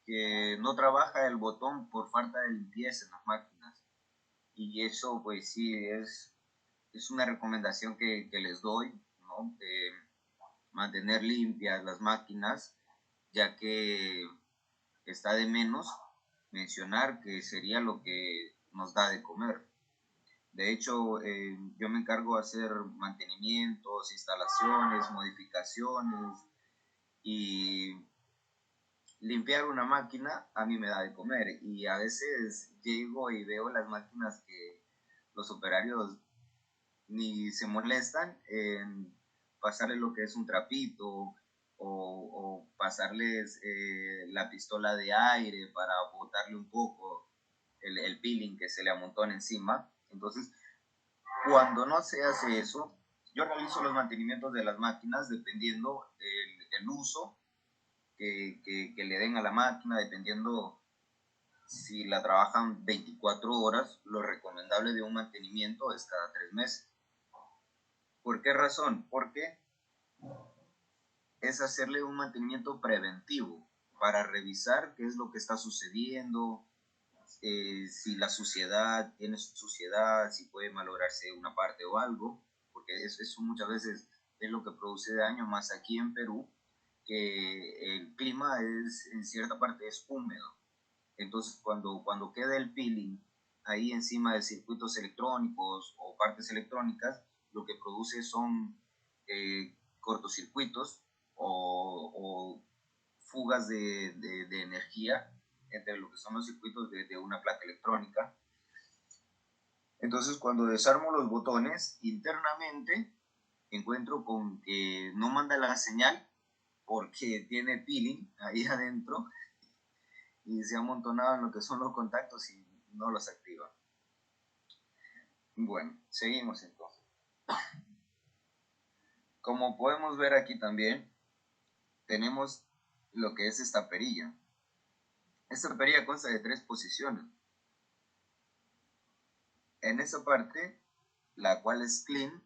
que no trabaja el botón por falta de limpieza en las máquinas. Y eso pues sí es una recomendación que les doy, ¿no? Mantener limpias las máquinas, ya que está de menos mencionar que sería lo que nos da de comer. De hecho, yo me encargo de hacer mantenimientos, instalaciones, modificaciones y limpiar una máquina a mí me da de comer. Y a veces llego y veo las máquinas que los operarios ni se molestan en pasarle lo que es un trapito o pasarles la pistola de aire para botarle un poco el peeling que se le amontona encima. Entonces, cuando no se hace eso, yo realizo los mantenimientos de las máquinas dependiendo el uso que le den a la máquina, dependiendo si la trabajan 24 horas, lo recomendable de un mantenimiento es cada 3 meses. ¿Por qué razón? Porque es hacerle un mantenimiento preventivo para revisar qué es lo que está sucediendo, si la suciedad tiene suciedad, si puede malograrse una parte o algo, porque eso muchas veces es lo que produce daño, más aquí en Perú, que el clima es, en cierta parte es húmedo. Entonces, cuando queda el peeling ahí encima de circuitos electrónicos o partes electrónicas, lo que produce son cortocircuitos o fugas de energía entre lo que son los circuitos de una placa electrónica. Entonces, cuando desarmo los botones, internamente encuentro con que no manda la señal porque tiene peeling ahí adentro y se ha amontonado en lo que son los contactos y no los activa. Bueno, seguimos entonces. Como podemos ver aquí también, tenemos lo que es esta perilla. Esta perilla consta de 3 posiciones. En esa parte, la cual es clean,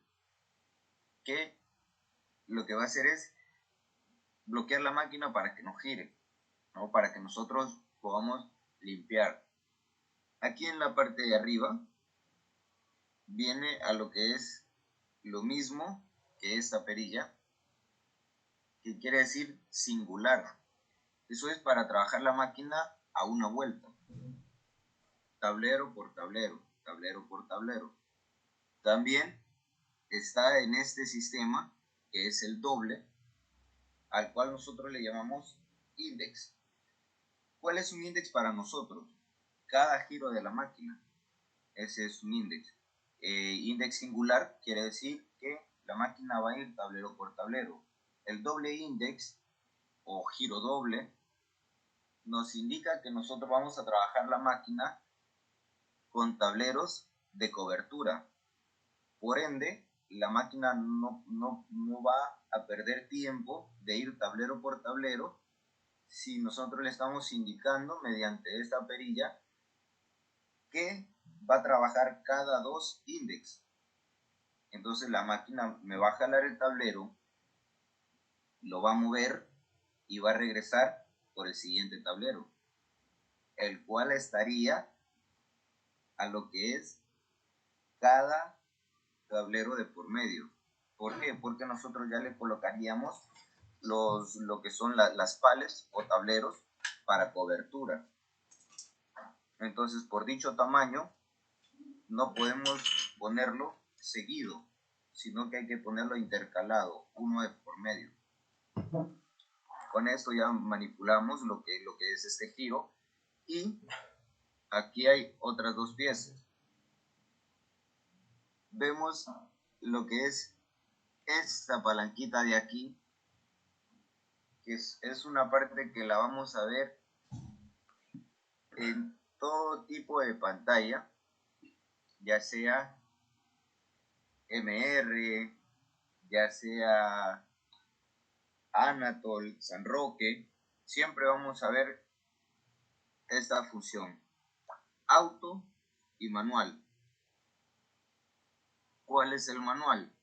que lo que va a hacer es bloquear la máquina para que no gire, ¿no? Para que nosotros podamos limpiar. Aquí en la parte de arriba viene a lo que es lo mismo que esta perilla, que quiere decir singular. Eso es para trabajar la máquina a una vuelta. Tablero por tablero, tablero por tablero. También está en este sistema, que es el doble, al cual nosotros le llamamos index. ¿Cuál es un index para nosotros? Cada giro de la máquina. Ese es un index. Index singular quiere decir que la máquina va a ir tablero por tablero. El doble index o giro doble nos indica que nosotros vamos a trabajar la máquina con tableros de cobertura. Por ende, la máquina no va a perder tiempo de ir tablero por tablero si nosotros le estamos indicando mediante esta perilla que va a trabajar cada 2 index. Entonces la máquina me va a jalar el tablero, lo va a mover y va a regresar por el siguiente tablero, el cual estaría a lo que es cada tablero de por medio. ¿Por qué? Porque nosotros ya le colocaríamos lo que son las pales o tableros para cobertura. Entonces, por dicho tamaño, no podemos ponerlo seguido, sino que hay que ponerlo intercalado, uno de por medio. Con esto ya manipulamos lo que es este giro y aquí hay otras 2 piezas. Vemos lo que es esta palanquita de aquí, que es una parte que la vamos a ver en todo tipo de pantalla, ya sea MR, ya sea Anatol, San Roque, siempre vamos a ver esta función, auto y manual. ¿Cuál es el manual?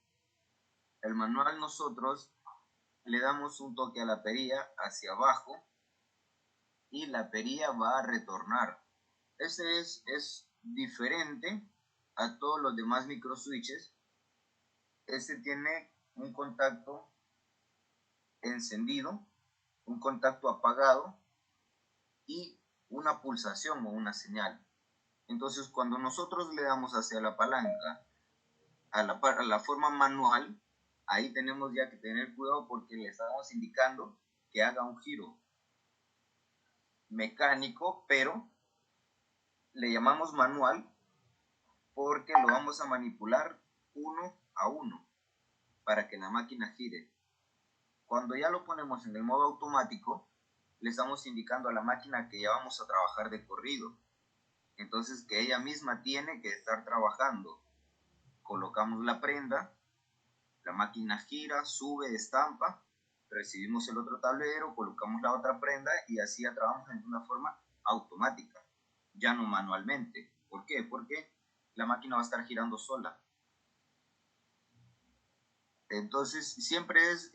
El manual nosotros le damos un toque a la perilla hacia abajo y la perilla va a retornar. Este es diferente a todos los demás microswitches. Este tiene un contacto encendido, un contacto apagado y una pulsación o una señal. Entonces, cuando nosotros le damos hacia la palanca a la forma manual, ahí tenemos ya que tener cuidado porque le estamos indicando que haga un giro mecánico, pero le llamamos manual porque lo vamos a manipular uno a uno para que la máquina gire. Cuando ya lo ponemos en el modo automático, le estamos indicando a la máquina que ya vamos a trabajar de corrido. Entonces, que ella misma tiene que estar trabajando. Colocamos la prenda, la máquina gira, sube, estampa, recibimos el otro tablero, colocamos la otra prenda y así ya trabajamos en una forma automática, ya no manualmente. ¿Por qué? Porque la máquina va a estar girando sola. Entonces, siempre es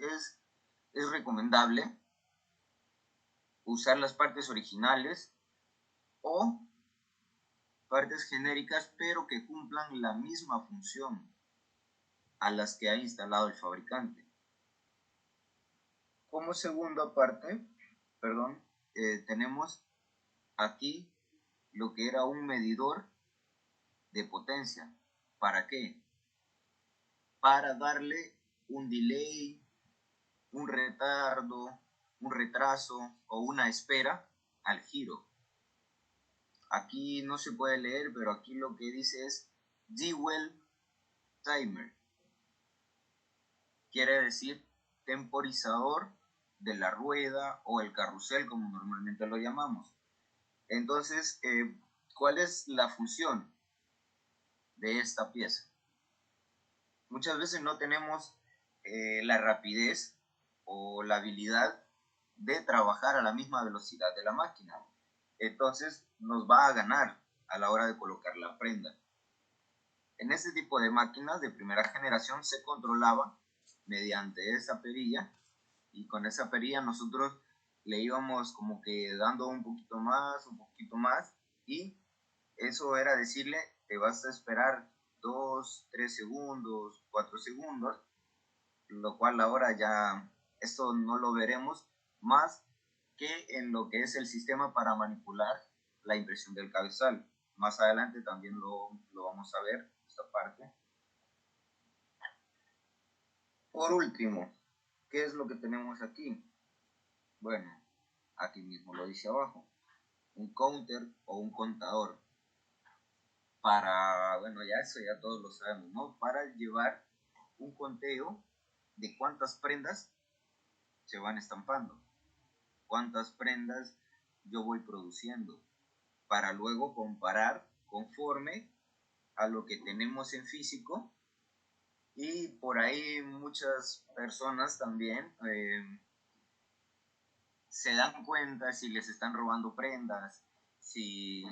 recomendable usar las partes originales o partes genéricas, pero que cumplan la misma función a las que ha instalado el fabricante. Como segunda parte, tenemos aquí lo que era un medidor de potencia. ¿Para qué? Para darle un delay, un retardo, un retraso o una espera al giro. Aquí no se puede leer, pero aquí lo que dice es Dwell Timer. Quiere decir temporizador de la rueda o el carrusel, como normalmente lo llamamos. Entonces, ¿cuál es la función de esta pieza? Muchas veces no tenemos la rapidez o la habilidad de trabajar a la misma velocidad de la máquina. Entonces, nos va a ganar a la hora de colocar la prenda. En este tipo de máquinas de primera generación se controlaba mediante esa perilla y con esa perilla nosotros le íbamos como que dando un poquito más y eso era decirle te vas a esperar 2, 3 segundos, 4 segundos, lo cual ahora ya esto no lo veremos más que en lo que es el sistema para manipular la impresión del cabezal. Más adelante también lo vamos a ver, esta parte. Por último, ¿qué es lo que tenemos aquí? Bueno, aquí mismo lo dice abajo, un counter o un contador. Para, bueno, ya eso ya todos lo sabemos, ¿no? Para llevar un conteo de cuántas prendas se van estampando, cuántas prendas yo voy produciendo, para luego comparar conforme a lo que tenemos en físico. Y por ahí muchas personas también se dan cuenta si les están robando prendas, si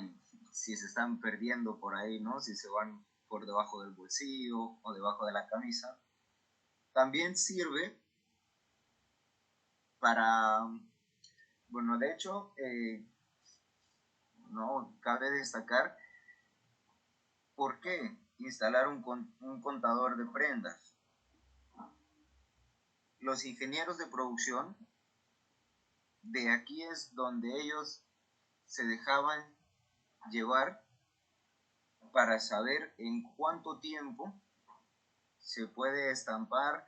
se están perdiendo por ahí, ¿no? Si se van por debajo del bolsillo o debajo de la camisa. También sirve para, bueno, de hecho, no cabe destacar por qué instalar un contador de prendas. Los ingenieros de producción, de aquí es donde ellos se dejaban llevar para saber en cuánto tiempo se puede estampar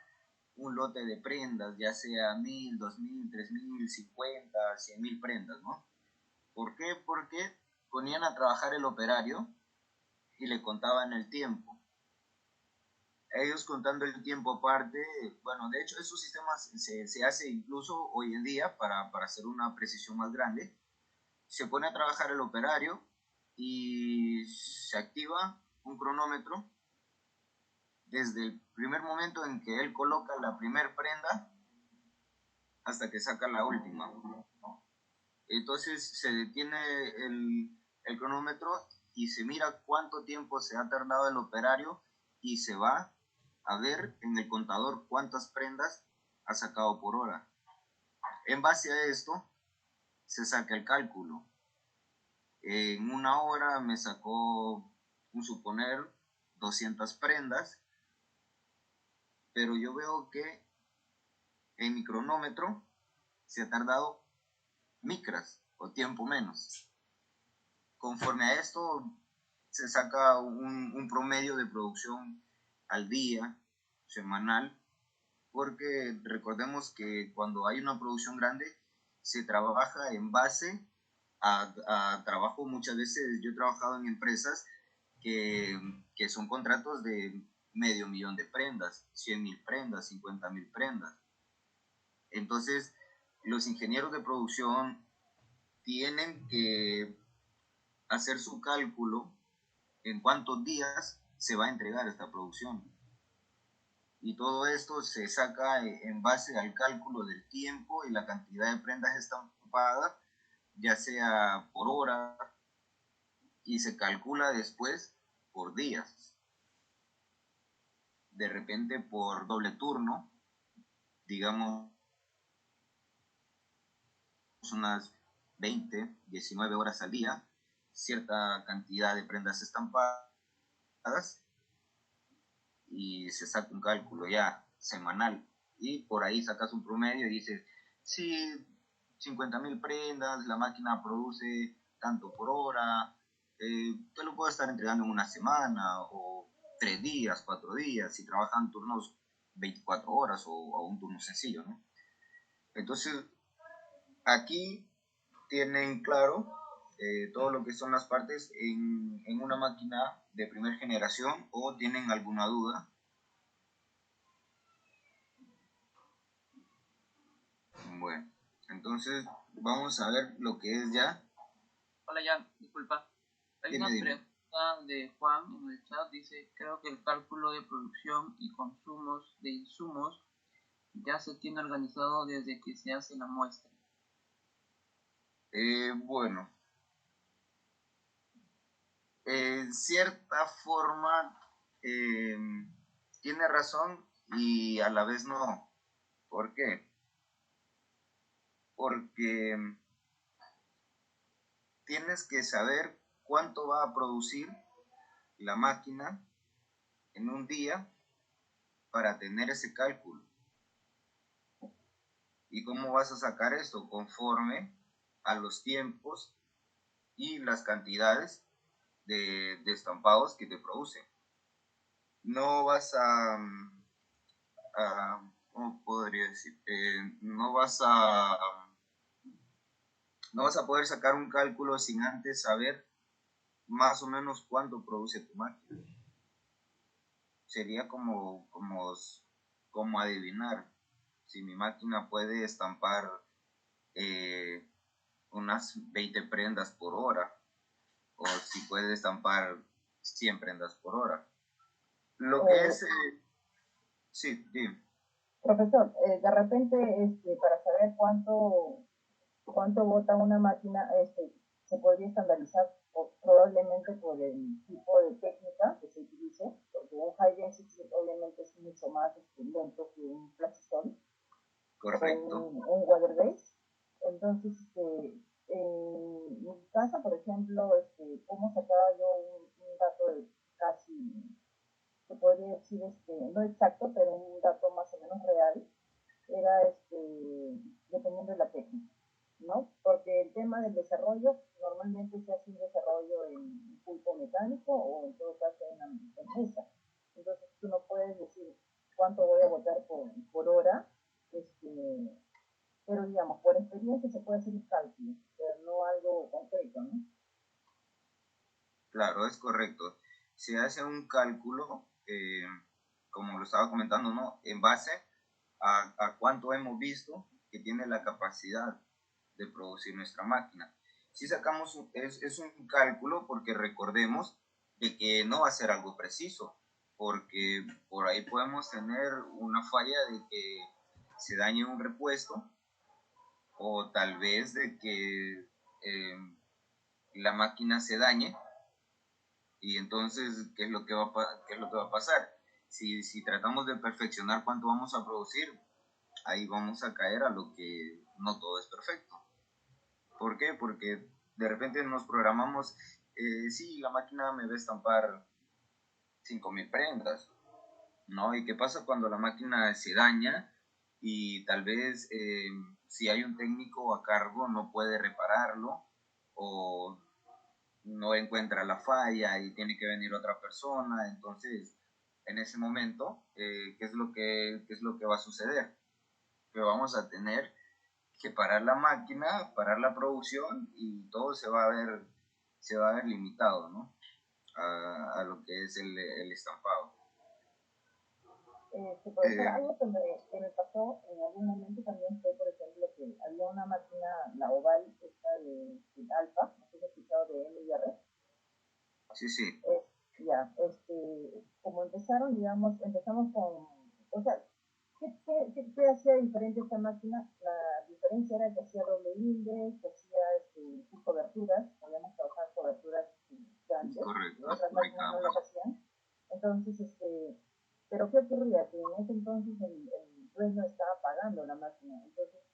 un lote de prendas, ya sea 1000, 2000, 3000, 50, 100,000 prendas, ¿no? ¿Por qué? Porque ponían a trabajar el operario y le contaban el tiempo. Ellos contando el tiempo aparte, bueno, de hecho esos sistemas se hace incluso hoy en día para hacer una precisión más grande. Se pone a trabajar el operario y se activa un cronómetro desde el primer momento en que él coloca la primer prenda hasta que saca la última. Entonces se detiene el cronómetro y se mira cuánto tiempo se ha tardado el operario y se va a ver en el contador cuántas prendas ha sacado por hora. En base a esto, se saca el cálculo. En una hora me sacó, un suponer, 200 prendas, pero yo veo que en mi cronómetro se ha tardado micras o tiempo menos. Conforme a esto, se saca un promedio de producción al día, semanal, porque recordemos que cuando hay una producción grande, se trabaja en base a trabajo. Muchas veces yo he trabajado en empresas que son contratos de 500,000 de prendas, 100,000 prendas, 50,000 prendas. Entonces, los ingenieros de producción tienen que hacer su cálculo en cuántos días se va a entregar esta producción. Y todo esto se saca en base al cálculo del tiempo y la cantidad de prendas estampadas, ya sea por hora, y se calcula después por días. De repente por doble turno, digamos unas 20, 19 horas al día, cierta cantidad de prendas estampadas, y se saca un cálculo ya semanal, y por ahí sacas un promedio y dices, sí, 50,000 prendas, la máquina produce tanto por hora, te lo puedo estar entregando en una semana o 3 días, 4 días, si trabajan turnos 24 horas o un turno sencillo, ¿no? Entonces, aquí tienen claro todo lo que son las partes en una máquina de primera generación, o tienen alguna duda. Bueno, entonces vamos a ver lo que es ya. Hola Jan, disculpa. Hay una pregunta de Juan en el chat, dice, creo que el cálculo de producción y consumos de insumos ya se tiene organizado desde que se hace la muestra. Bueno, en cierta forma tiene razón y a la vez no. ¿Por qué? Porque tienes que saber cuánto va a producir la máquina en un día para tener ese cálculo. ¿Y cómo vas a sacar esto? Conforme a los tiempos y las cantidades de estampados que te producen. No vas ¿cómo podría decir? No vas a poder sacar un cálculo sin antes saber más o menos cuánto produce tu máquina. Sería como adivinar si mi máquina puede estampar unas 20 prendas por hora, o si puede estampar 100 prendas por hora. Lo que es... sí, dime. Profesor, de repente, para saber cuánto bota una máquina, se podría estandarizar probablemente por el tipo de técnica que se utilice, porque un high density obviamente es mucho más lento que un plastisol. Correcto. Un water base. Entonces, en mi casa, por ejemplo, cómo sacaba yo un dato de casi, se podría decir, no exacto, pero un dato más o menos real, era dependiendo de la técnica, ¿no? Porque el tema del desarrollo normalmente se hace un desarrollo en pulpo mecánico o en todo caso en mesa. Entonces tú no puedes decir cuánto voy a botar por hora, pero digamos, por experiencia se puede hacer un cálculo, pero no algo concreto, ¿no? Claro, es correcto. Se hace un cálculo, como lo estaba comentando, ¿no? En base a cuánto hemos visto que tiene la capacidad de producir nuestra máquina. Si sacamos, es un cálculo, porque recordemos de que no va a ser algo preciso, porque por ahí podemos tener una falla de que se dañe un repuesto, o tal vez de que la máquina se dañe, y entonces, ¿qué es lo que va a pasar? Si tratamos de perfeccionar cuánto vamos a producir, ahí vamos a caer a lo que no todo es perfecto. ¿Por qué? Porque de repente nos programamos, sí, la máquina me va a estampar 5.000 prendas, ¿no? ¿Y qué pasa cuando la máquina se daña y tal vez si hay un técnico a cargo no puede repararlo o no encuentra la falla y tiene que venir otra persona? Entonces, en ese momento, qué es lo que va a suceder? Que vamos a tener que parar la máquina, parar la producción y todo se va a ver limitado, ¿no? A lo que es el estampado. Profesor, algo que me pasó en algún momento también fue, por ejemplo, que había una máquina, la Oval, esta de Alfa, no sé si has escuchado de MIR. Sí, sí. Ya, como empezaron, digamos, empezamos con, o sea, ¿qué hacía diferente esta máquina? La diferencia era que hacía doble linde, que hacía coberturas, podíamos trabajar coberturas que antes, y Correcto, otras máquinas no las hacían. Entonces, pero ¿qué ocurría? Que en ese entonces el dueño estaba pagando la máquina, entonces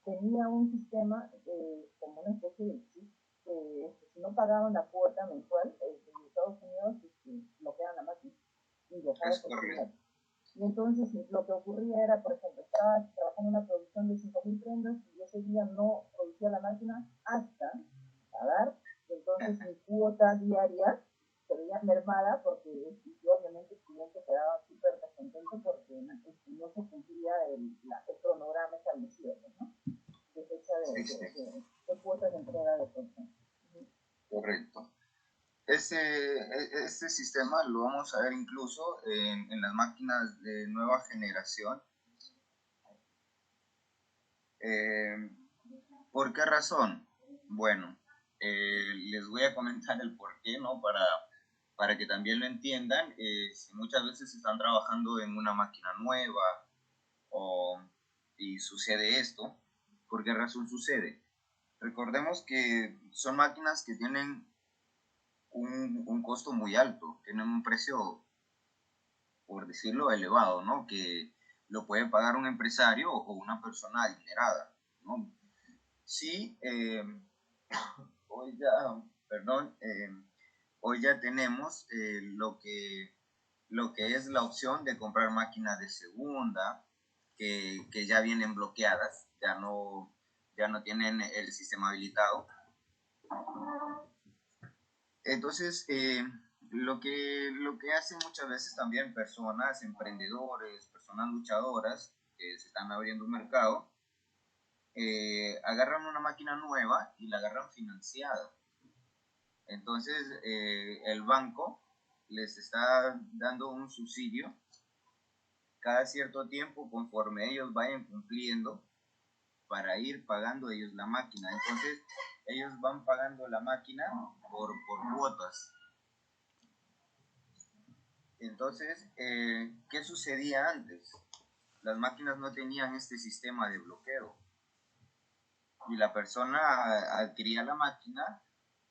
tenía un sistema como una especie de chip que si no pagaban la cuota mensual, en Estados Unidos bloqueaban la máquina y dejaba de funcionar. Y entonces lo que ocurría era, por ejemplo, estaba trabajando en una producción de 5.000 prendas y ese día no producía la máquina hasta pagar. Entonces mi cuota diaria se veía mermada porque obviamente el cliente quedaba súper descontento porque no se cumplía el cronograma establecido, ¿no? De fecha de cuotas de entrega de producción. Correcto. Este sistema lo vamos a ver incluso en las máquinas de nueva generación. ¿Por qué razón? Bueno, les voy a comentar el por qué, ¿no? Para que también lo entiendan. Si muchas veces están trabajando en una máquina nueva y sucede esto, ¿por qué razón sucede? Recordemos que son máquinas que tienen un costo muy alto, tienen un precio, por decirlo, elevado, ¿no? Que lo puede pagar un empresario o una persona adinerada, ¿no? Sí, hoy ya, perdón, hoy ya tenemos lo que es la opción de comprar máquinas de segunda, que ya vienen bloqueadas, ya no tienen el sistema habilitado. Entonces, lo que hacen muchas veces también personas, emprendedores, personas luchadoras que se están abriendo un mercado, agarran una máquina nueva y la agarran financiada. Entonces, el banco les está dando un subsidio cada cierto tiempo conforme ellos vayan cumpliendo para ir pagando ellos la máquina. Entonces, ellos van pagando la máquina por cuotas. Entonces, ¿qué sucedía antes? Las máquinas no tenían este sistema de bloqueo y la persona adquiría la máquina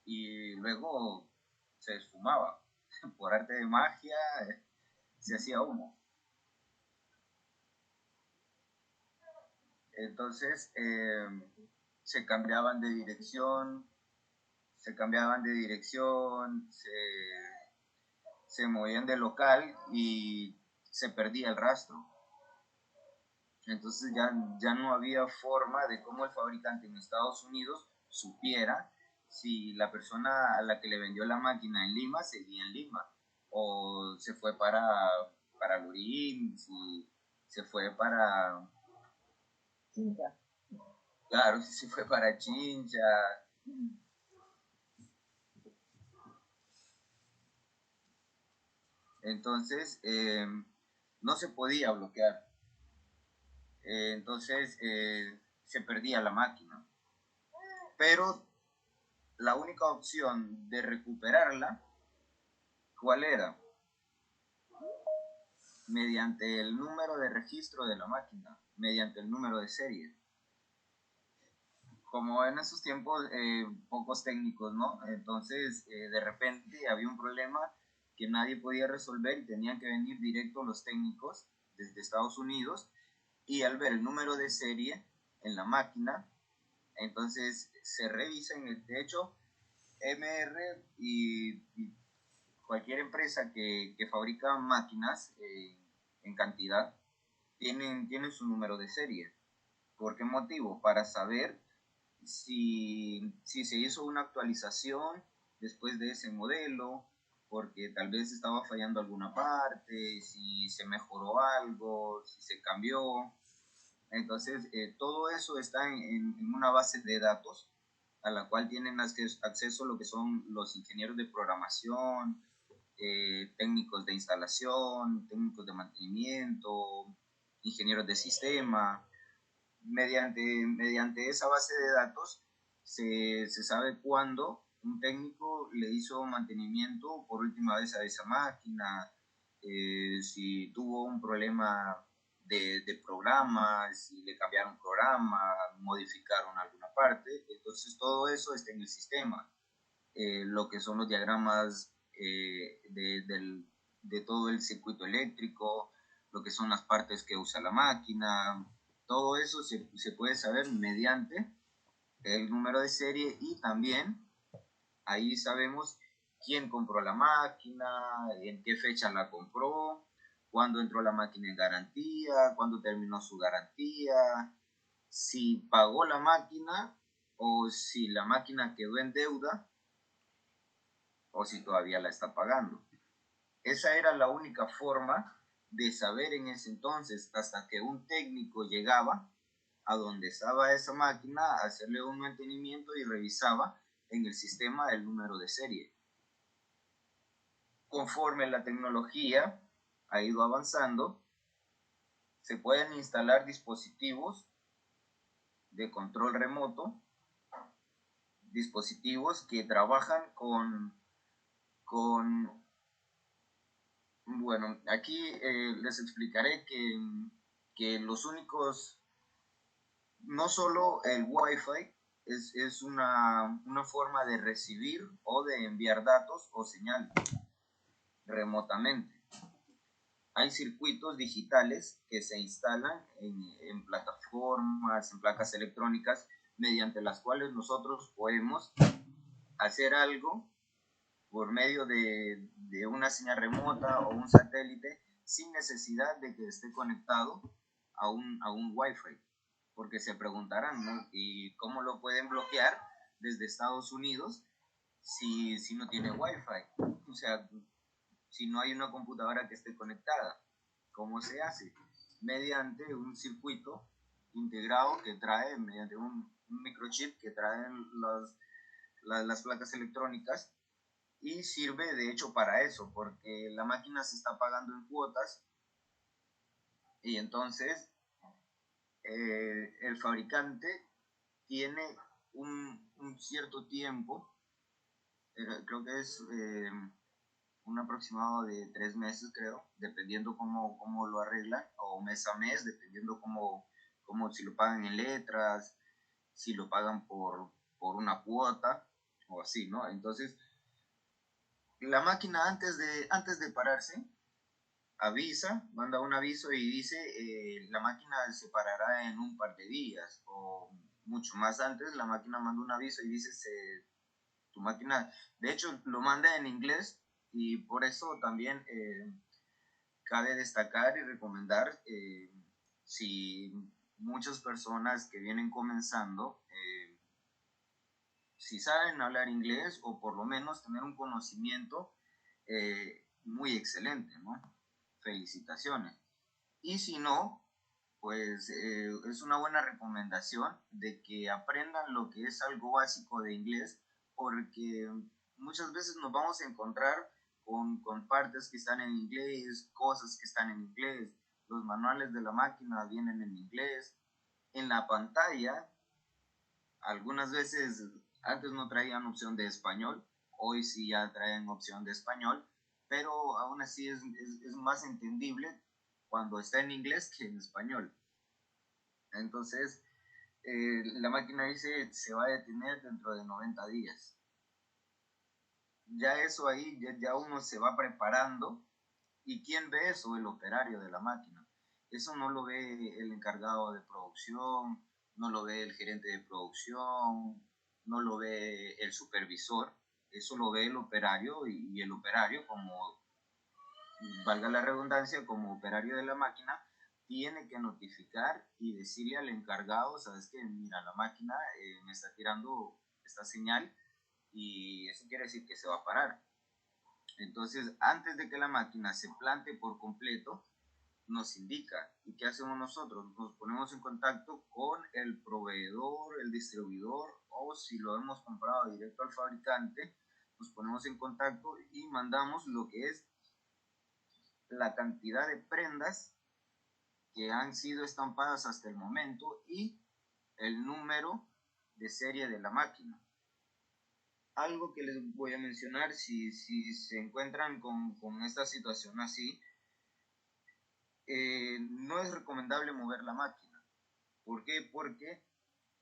y luego se esfumaba. Por arte de magia se hacía humo. Entonces se cambiaban de dirección, se movían de local y se perdía el rastro. Entonces ya no había forma de cómo el fabricante en Estados Unidos supiera si la persona a la que le vendió la máquina en Lima seguía en Lima o se fue para Lurín, si se fue para... Chincha. Claro, si se fue para Chincha. Entonces, no se podía bloquear. Entonces, se perdía la máquina. Pero la única opción de recuperarla, ¿cuál era? Mediante el número de registro de la máquina, mediante el número de serie. Como en esos tiempos pocos técnicos, ¿no? Entonces, de repente había un problema que nadie podía resolver y tenían que venir directo los técnicos desde Estados Unidos y al ver el número de serie en la máquina, entonces se revisa de hecho, MR y cualquier empresa que fabrica máquinas en cantidad tienen su número de serie. ¿Por qué motivo? Para saber si se hizo una actualización después de ese modelo, porque tal vez estaba fallando alguna parte, si se mejoró algo, si se cambió. Entonces, todo eso está en una base de datos a la cual tienen acceso lo que son los ingenieros de programación, técnicos de instalación, técnicos de mantenimiento, ingenieros de sistema. Mediante esa base de datos se sabe cuándo un técnico le hizo mantenimiento por última vez a esa máquina, si tuvo un problema de programa, si le cambiaron programa, modificaron alguna parte. Entonces todo eso está en el sistema. Lo que son los diagramas de todo el circuito eléctrico, lo que son las partes que usa la máquina, todo eso se puede saber mediante el número de serie, y también ahí sabemos quién compró la máquina, en qué fecha la compró, cuándo entró la máquina en garantía, cuándo terminó su garantía, si pagó la máquina o si la máquina quedó en deuda o si todavía la está pagando. Esa era la única forma de saber en ese entonces, hasta que un técnico llegaba a donde estaba esa máquina a hacerle un mantenimiento y revisaba en el sistema el número de serie. Conforme la tecnología ha ido avanzando, se pueden instalar dispositivos de control remoto, dispositivos que trabajan bueno, aquí les explicaré que los únicos, no solo el Wi-Fi es una forma de recibir o de enviar datos o señal remotamente. Hay circuitos digitales que se instalan en plataformas, en placas electrónicas, mediante las cuales nosotros podemos hacer algo por medio de una señal remota o un satélite sin necesidad de que esté conectado a un Wi-Fi. Porque se preguntarán, ¿no? ¿Y cómo lo pueden bloquear desde Estados Unidos si no tiene Wi-Fi? O sea, si no hay una computadora que esté conectada. ¿Cómo se hace? Mediante un circuito integrado que trae, mediante un microchip que traen las placas electrónicas, y sirve de hecho para eso, porque la máquina se está pagando en cuotas y entonces el fabricante tiene un cierto tiempo, creo que es un aproximado de 3 meses, creo, dependiendo cómo lo arreglan, o mes a mes, dependiendo si lo pagan en letras, si lo pagan por una cuota, o así, ¿no? Entonces, la máquina antes de pararse, avisa, manda un aviso y dice, la máquina se parará en un par de días, o mucho más antes, la máquina manda un aviso y dice, tu máquina, de hecho lo manda en inglés, y por eso también cabe destacar y recomendar, si muchas personas que vienen comenzando, si saben hablar inglés, o por lo menos tener un conocimiento muy excelente, ¿no? Felicitaciones. Y si no, pues es una buena recomendación de que aprendan lo que es algo básico de inglés, porque muchas veces nos vamos a encontrar con partes que están en inglés, cosas que están en inglés, los manuales de la máquina vienen en inglés, en la pantalla, algunas veces antes no traían opción de español, hoy sí ya traen opción de español, pero aún así es más entendible cuando está en inglés que en español. Entonces, la máquina dice se va a detener dentro de 90 días. Ya eso ahí, ya uno se va preparando. ¿Y quién ve eso? El operario de la máquina. Eso no lo ve el encargado de producción, no lo ve el gerente de producción, no lo ve el supervisor, eso lo ve el operario y el operario, como valga la redundancia, como operario de la máquina, tiene que notificar y decirle al encargado, sabes que mira, la máquina me está tirando esta señal y eso quiere decir que se va a parar. Entonces, antes de que la máquina se plante por completo, nos indica. ¿Y qué hacemos nosotros? Nos ponemos en contacto con el proveedor, el distribuidor, o si lo hemos comprado directo al fabricante, nos ponemos en contacto y mandamos lo que es la cantidad de prendas que han sido estampadas hasta el momento y el número de serie de la máquina. Algo que les voy a mencionar, si se encuentran con esta situación así, no es recomendable mover la máquina. ¿Por qué? Porque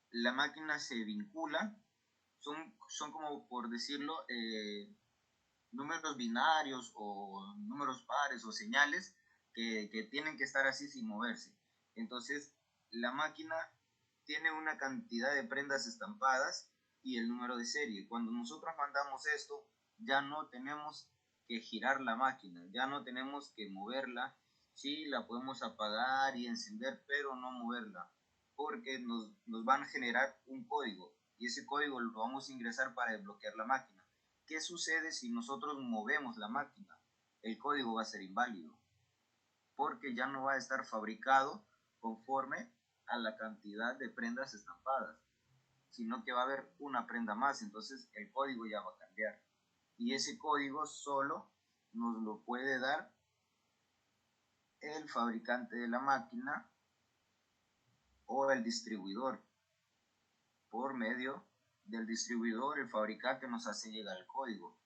la máquina se vincula, son como por decirlo, números binarios o números pares o señales que tienen que estar así sin moverse. Entonces, la máquina tiene una cantidad de prendas estampadas y el número de serie. Cuando nosotros mandamos esto, ya no tenemos que girar la máquina, ya no tenemos que moverla. Sí, la podemos apagar y encender, pero no moverla, porque nos van a generar un código y ese código lo vamos a ingresar para desbloquear la máquina. ¿Qué sucede si nosotros movemos la máquina? El código va a ser inválido, porque ya no va a estar fabricado conforme a la cantidad de prendas estampadas, sino que va a haber una prenda más, entonces el código ya va a cambiar. Y ese código solo nos lo puede dar el fabricante de la máquina o el distribuidor. Por medio del distribuidor, el fabricante nos hace llegar el código.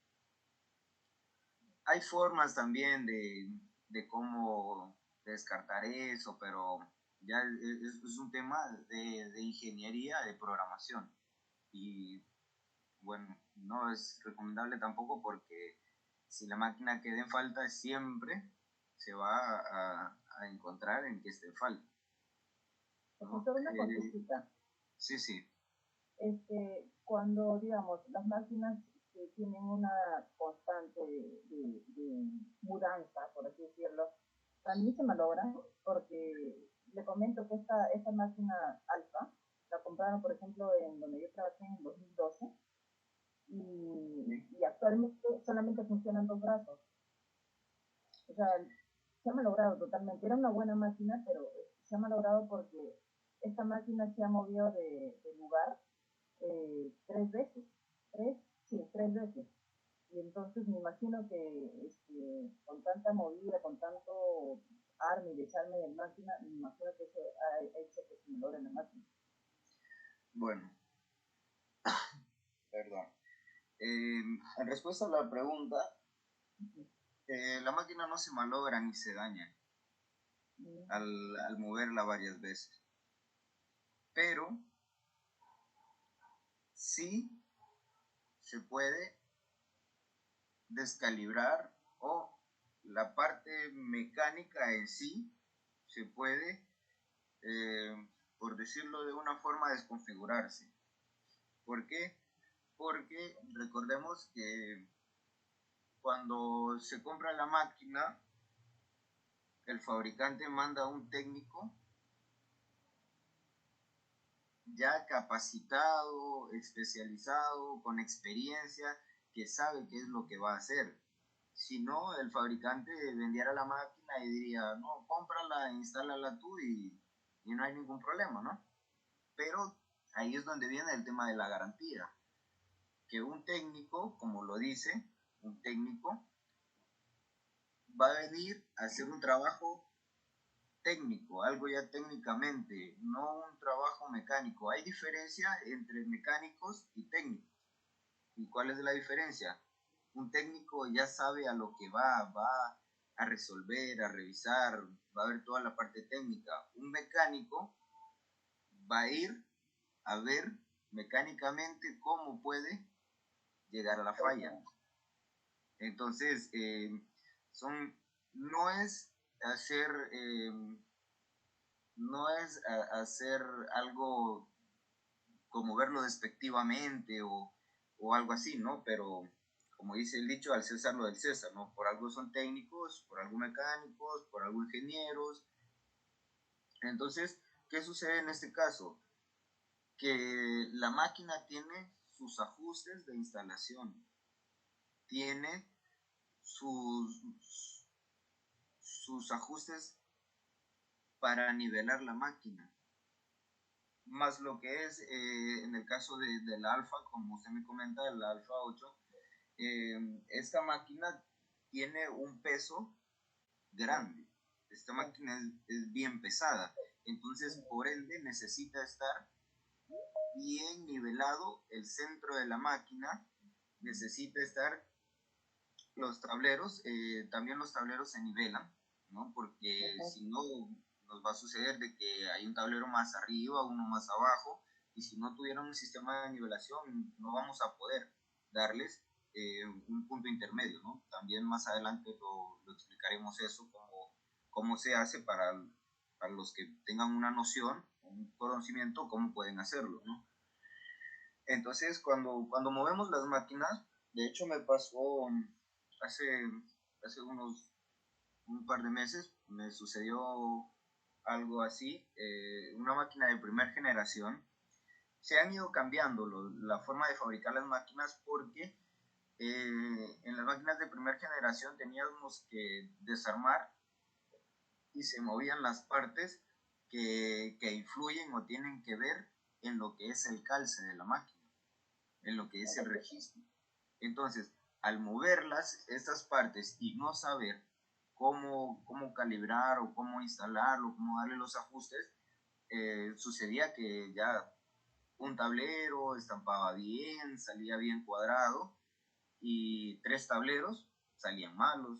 Hay formas también de cómo descartar eso, pero ya es un tema de ingeniería, de programación. Y bueno, no es recomendable tampoco porque si la máquina queda en falta, siempre se va a encontrar en que esté en falta. Profesor, una consulta. Sí, sí. Cuando, digamos, las máquinas tienen una constante de mudanza, por así decirlo, también se malogran, porque le comento que esta máquina alfa la compraron, por ejemplo, en donde yo trabajé en 2012 y actualmente solamente funcionan dos brazos. O sea, se ha malogrado totalmente. Era una buena máquina, pero se ha malogrado porque esta máquina se ha movido de lugar tres veces, tres veces. Y entonces me imagino que con tanta movida, con tanto arme y desarme de máquina, me imagino que eso ha hecho que se malogre la máquina. Bueno, perdón. En respuesta a la pregunta, la máquina no se malogra ni se daña al moverla varias veces. Pero sí se puede descalibrar o la parte mecánica en sí se puede, por decirlo de una forma, desconfigurarse. ¿Por qué? Porque recordemos que cuando se compra la máquina, el fabricante manda a un técnico ya capacitado, especializado, con experiencia, que sabe qué es lo que va a hacer. Si no, el fabricante vendiera la máquina y diría, no, cómprala, instálala tú y no hay ningún problema, ¿no? Pero ahí es donde viene el tema de la garantía. Que un técnico, como lo dice, un técnico va a venir a hacer un trabajo técnico, algo ya técnicamente, no un trabajo mecánico. Hay diferencia entre mecánicos y técnicos. ¿Y cuál es la diferencia? Un técnico ya sabe a lo que va a resolver, a revisar, va a ver toda la parte técnica. Un mecánico va a ir a ver mecánicamente cómo puede llegar a la falla. Entonces, no es hacer no es hacer algo como verlo despectivamente o algo así, ¿no? Pero como dice el dicho, al César lo del César, ¿no? Por algo son técnicos, por algo mecánicos, por algo ingenieros. Entonces, ¿qué sucede en este caso? Que la máquina tiene sus ajustes de instalación, tiene sus, sus ajustes para nivelar la máquina, más lo que es en el caso del Alfa, como usted me comenta, el Alfa 8, esta máquina tiene un peso grande, esta máquina es bien pesada, entonces por ende necesita estar bien nivelado el centro de la máquina, necesita estar los tableros, también los tableros se nivelan, ¿no? Porque si no, nos va a suceder de que hay un tablero más arriba, uno más abajo, y si no tuvieran un sistema de nivelación, no vamos a poder darles un punto intermedio, ¿no? También más adelante lo explicaremos eso, cómo se hace para los que tengan una noción, un conocimiento, cómo pueden hacerlo, ¿no? Entonces, cuando movemos las máquinas, de hecho me pasó hace, hace un par de meses, me sucedió algo así, una máquina de primera generación. Se han ido cambiando la forma de fabricar las máquinas porque en las máquinas de primera generación teníamos que desarmar y se movían las partes que influyen o tienen que ver en lo que es el calce de la máquina, en lo que es el registro. Entonces, al moverlas, estas partes y no saber cómo calibrar o cómo instalarlo, cómo darle los ajustes, sucedía que ya un tablero estampaba bien, salía bien cuadrado y 3 tableros salían malos.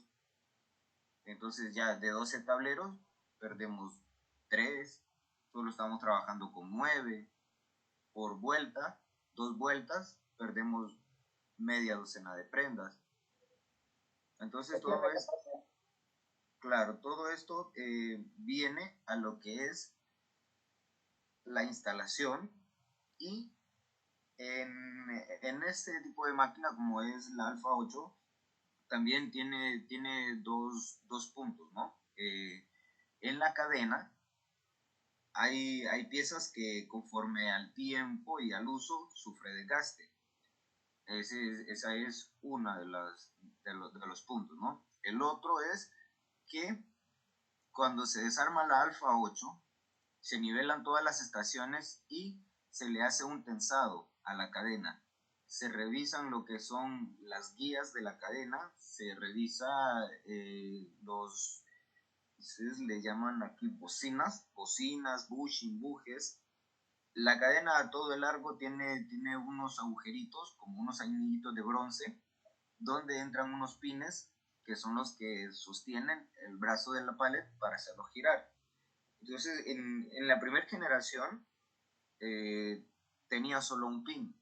Entonces ya de 12 tableros perdemos 3, solo estamos trabajando con 9 por vuelta, 2 vueltas, perdemos media docena de prendas. Entonces todo es, claro, todo esto viene a lo que es la instalación y en este tipo de máquina como es la Alfa 8 también tiene dos puntos, ¿no? En la cadena hay piezas que conforme al tiempo y al uso sufre desgaste. Esa es una de los puntos, ¿no? El otro es que cuando se desarma la Alfa 8, se nivelan todas las estaciones y se le hace un tensado a la cadena. Se revisan lo que son las guías de la cadena, se revisa ustedes le llaman aquí bocinas, bushing, bujes. La cadena a todo el largo tiene unos agujeritos, como unos anillitos de bronce, donde entran unos pines que son los que sostienen el brazo de la palet para hacerlo girar. Entonces, en la primera generación tenía solo un pin.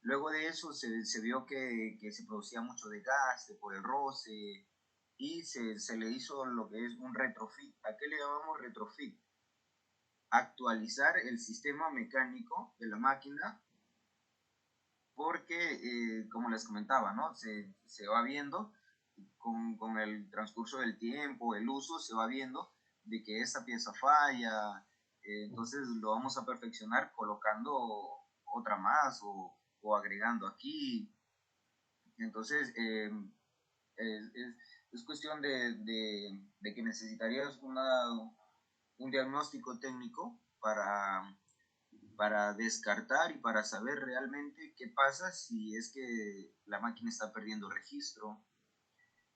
Luego de eso se vio que se producía mucho desgaste por el roce y se le hizo lo que es un retrofit. ¿A qué le llamamos retrofit? Actualizar el sistema mecánico de la máquina porque, como les comentaba, ¿no? Se va viendo con el transcurso del tiempo, el uso, se va viendo de que esta pieza falla, entonces lo vamos a perfeccionar colocando otra más o agregando aquí. Entonces, es cuestión de que necesitarías un diagnóstico técnico para descartar y para saber realmente qué pasa si es que la máquina está perdiendo registro,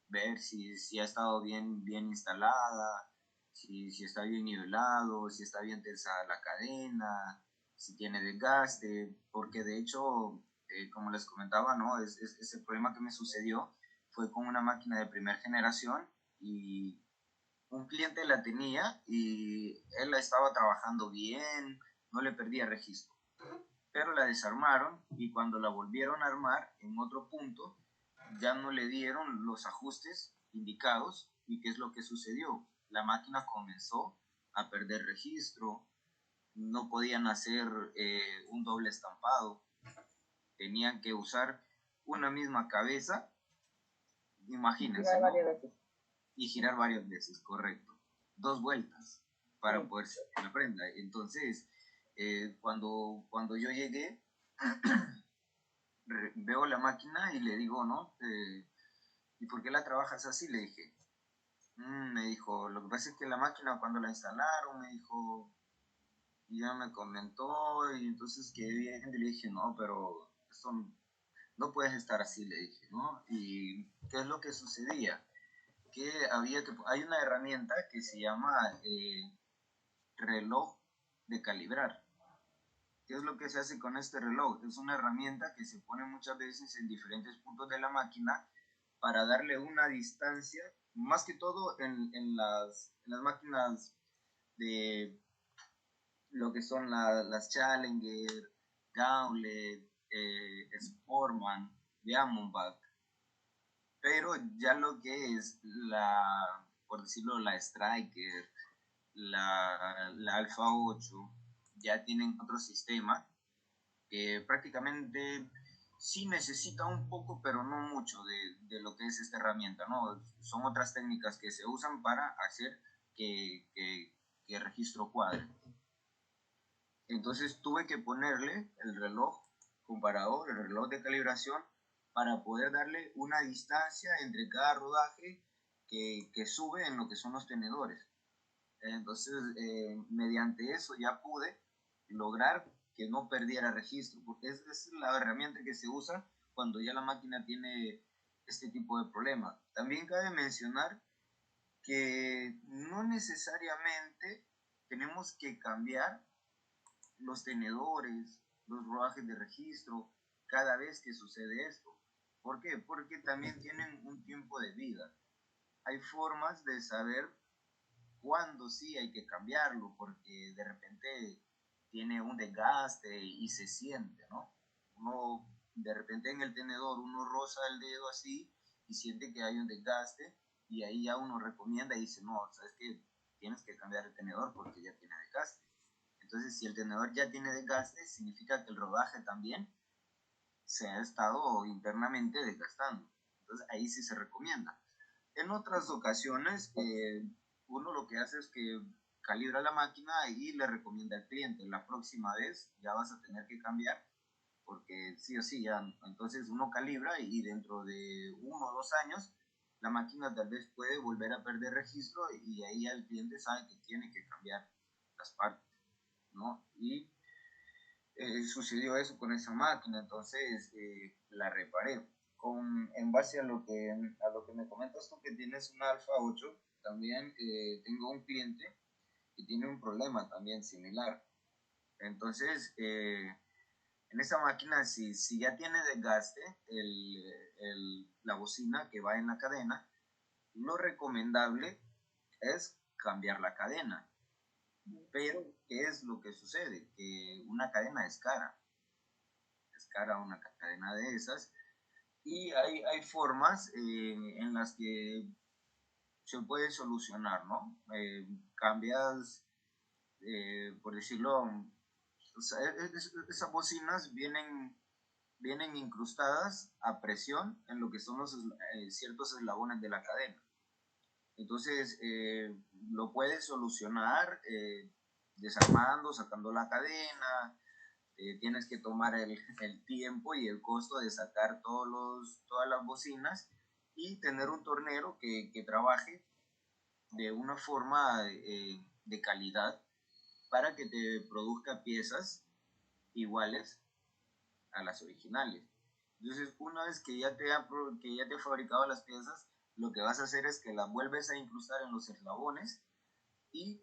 ver si ha estado bien instalada, si está bien nivelado, si está bien tensada la cadena, si tiene desgaste, porque de hecho, como les comentaba, ¿no? Ese problema que me sucedió fue con una máquina de primera generación y un cliente la tenía y él la estaba trabajando bien, no le perdía registro. Pero la desarmaron y cuando la volvieron a armar en otro punto, ya no le dieron los ajustes indicados y qué es lo que sucedió. La máquina comenzó a perder registro, no podían hacer un doble estampado, tenían que usar una misma cabeza, imagínense, ¿no? Y girar varias veces, correcto. 2 vueltas para poder sacar la prenda. Entonces, cuando yo llegué, veo la máquina y le digo, ¿no? ¿Y por qué la trabajas así? Le dije. Me dijo, lo que pasa es que la máquina cuando la instalaron, me dijo, y ya me comentó, y entonces quedé bien, y le dije, no, pero esto no puedes estar así, le dije, ¿no? ¿Y qué es lo que sucedía? Que hay una herramienta que se llama reloj de calibrar. ¿Qué es lo que se hace con este reloj? Es una herramienta que se pone muchas veces en diferentes puntos de la máquina para darle una distancia, más que todo en las máquinas de lo que son las Challenger, Gauntlet, Sportman, Diamondback, pero ya lo que es por decirlo, la Striker, la Alpha 8, ya tienen otro sistema que prácticamente sí necesita un poco, pero no mucho de lo que es esta herramienta, ¿no? Son otras técnicas que se usan para hacer que el registro cuadre. Entonces tuve que ponerle el reloj comparador, el reloj de calibración, para poder darle una distancia entre cada rodaje que sube en lo que son los tenedores. Entonces, mediante eso ya pude lograr que no perdiera registro, porque es la herramienta que se usa cuando ya la máquina tiene este tipo de problema. También cabe mencionar que no necesariamente tenemos que cambiar los tenedores, los rodajes de registro, cada vez que sucede esto. ¿Por qué? Porque también tienen un tiempo de vida. Hay formas de saber cuándo sí hay que cambiarlo, porque de repente tiene un desgaste y se siente, ¿no? Uno, de repente en el tenedor, uno roza el dedo así y siente que hay un desgaste y ahí ya uno recomienda y dice, no, sabes que tienes que cambiar el tenedor porque ya tiene desgaste. Entonces, si el tenedor ya tiene desgaste, significa que el rodaje también se ha estado internamente desgastando. Entonces, ahí sí se recomienda. En otras ocasiones, uno lo que hace es que calibra la máquina y le recomienda al cliente, la próxima vez ya vas a tener que cambiar, porque sí o sí, ya, entonces uno calibra y dentro de 1 o 2 años, la máquina tal vez puede volver a perder registro y ahí el cliente sabe que tiene que cambiar las partes, ¿no? Y sucedió eso con esa máquina, entonces la reparé. En base a lo que me comentas tú que tienes una Alpha 8, también tengo un cliente que tiene un problema también similar. Entonces, en esa máquina, si ya tiene desgaste la bocina que va en la cadena, lo recomendable es cambiar la cadena. Pero, ¿qué es lo que sucede? Que una cadena es cara. Es cara una cadena de esas. Y hay formas en las que se puede solucionar, ¿no? Cambias, por decirlo, o sea, esas bocinas vienen incrustadas a presión en lo que son los ciertos eslabones de la cadena. Entonces, lo puedes solucionar desarmando, sacando la cadena. Tienes que tomar el tiempo y el costo de sacar todas las bocinas y tener un tornero que trabaje de una forma de calidad para que te produzca piezas iguales a las originales. Entonces, una vez que ya te ha fabricado las piezas, lo que vas a hacer es que las vuelves a incrustar en los eslabones y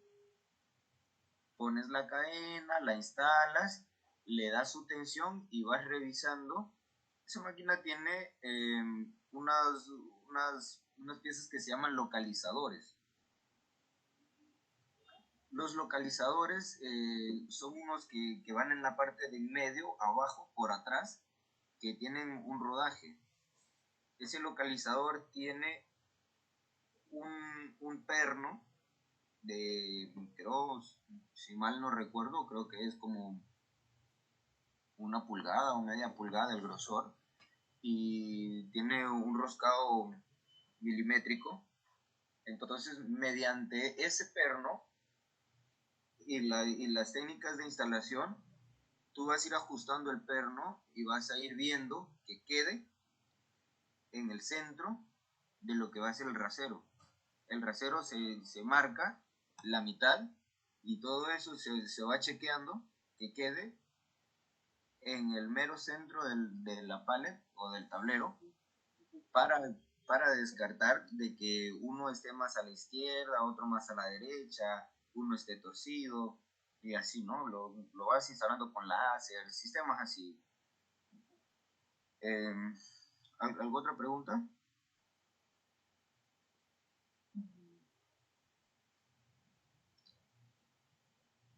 pones la cadena, la instalas, le das su tensión y vas revisando. Esa máquina tiene unas piezas que se llaman localizadores. Los localizadores son unos que van en la parte del medio, abajo, por atrás, que tienen un rodaje. Ese localizador tiene un perno creo, si mal no recuerdo, creo que es como una pulgada o media pulgada el grosor, y tiene un roscado milimétrico. Entonces, mediante ese perno y las técnicas de instalación, tú vas a ir ajustando el perno y vas a ir viendo que quede en el centro de lo que va a ser el rasero. El rasero se marca la mitad y todo eso se va chequeando que quede en el mero centro de la pallet o del tablero para, para descartar de que uno esté más a la izquierda, otro más a la derecha, uno esté torcido y así, ¿no? Lo vas instalando con láser, sistemas así. Eh, ¿Alguna otra pregunta?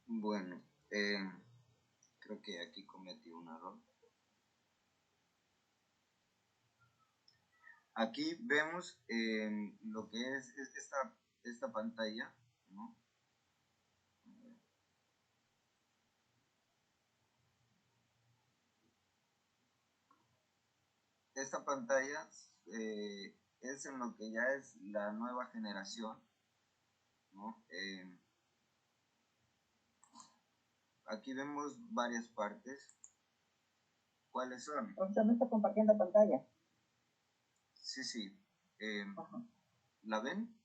Bueno, creo que aquí cometí un error. Aquí vemos lo que es esta pantalla, ¿no? Esta pantalla es en lo que ya es la nueva generación, ¿no? Aquí vemos varias partes. ¿Cuáles son? Profesor, no está compartiendo pantalla. Sí, sí. ¿La ven?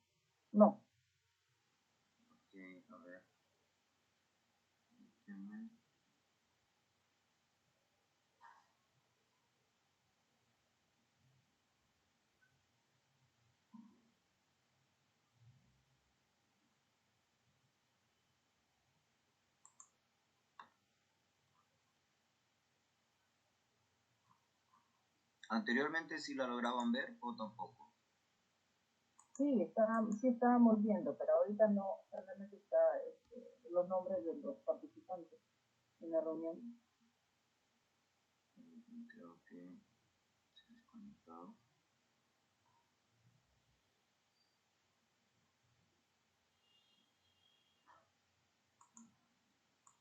No. Ok, a ver. ¿Anteriormente sí la lograban ver o tampoco? Sí, estábamos viendo, pero ahorita no, solamente está los nombres de los participantes en la reunión. Creo que se ha desconectado.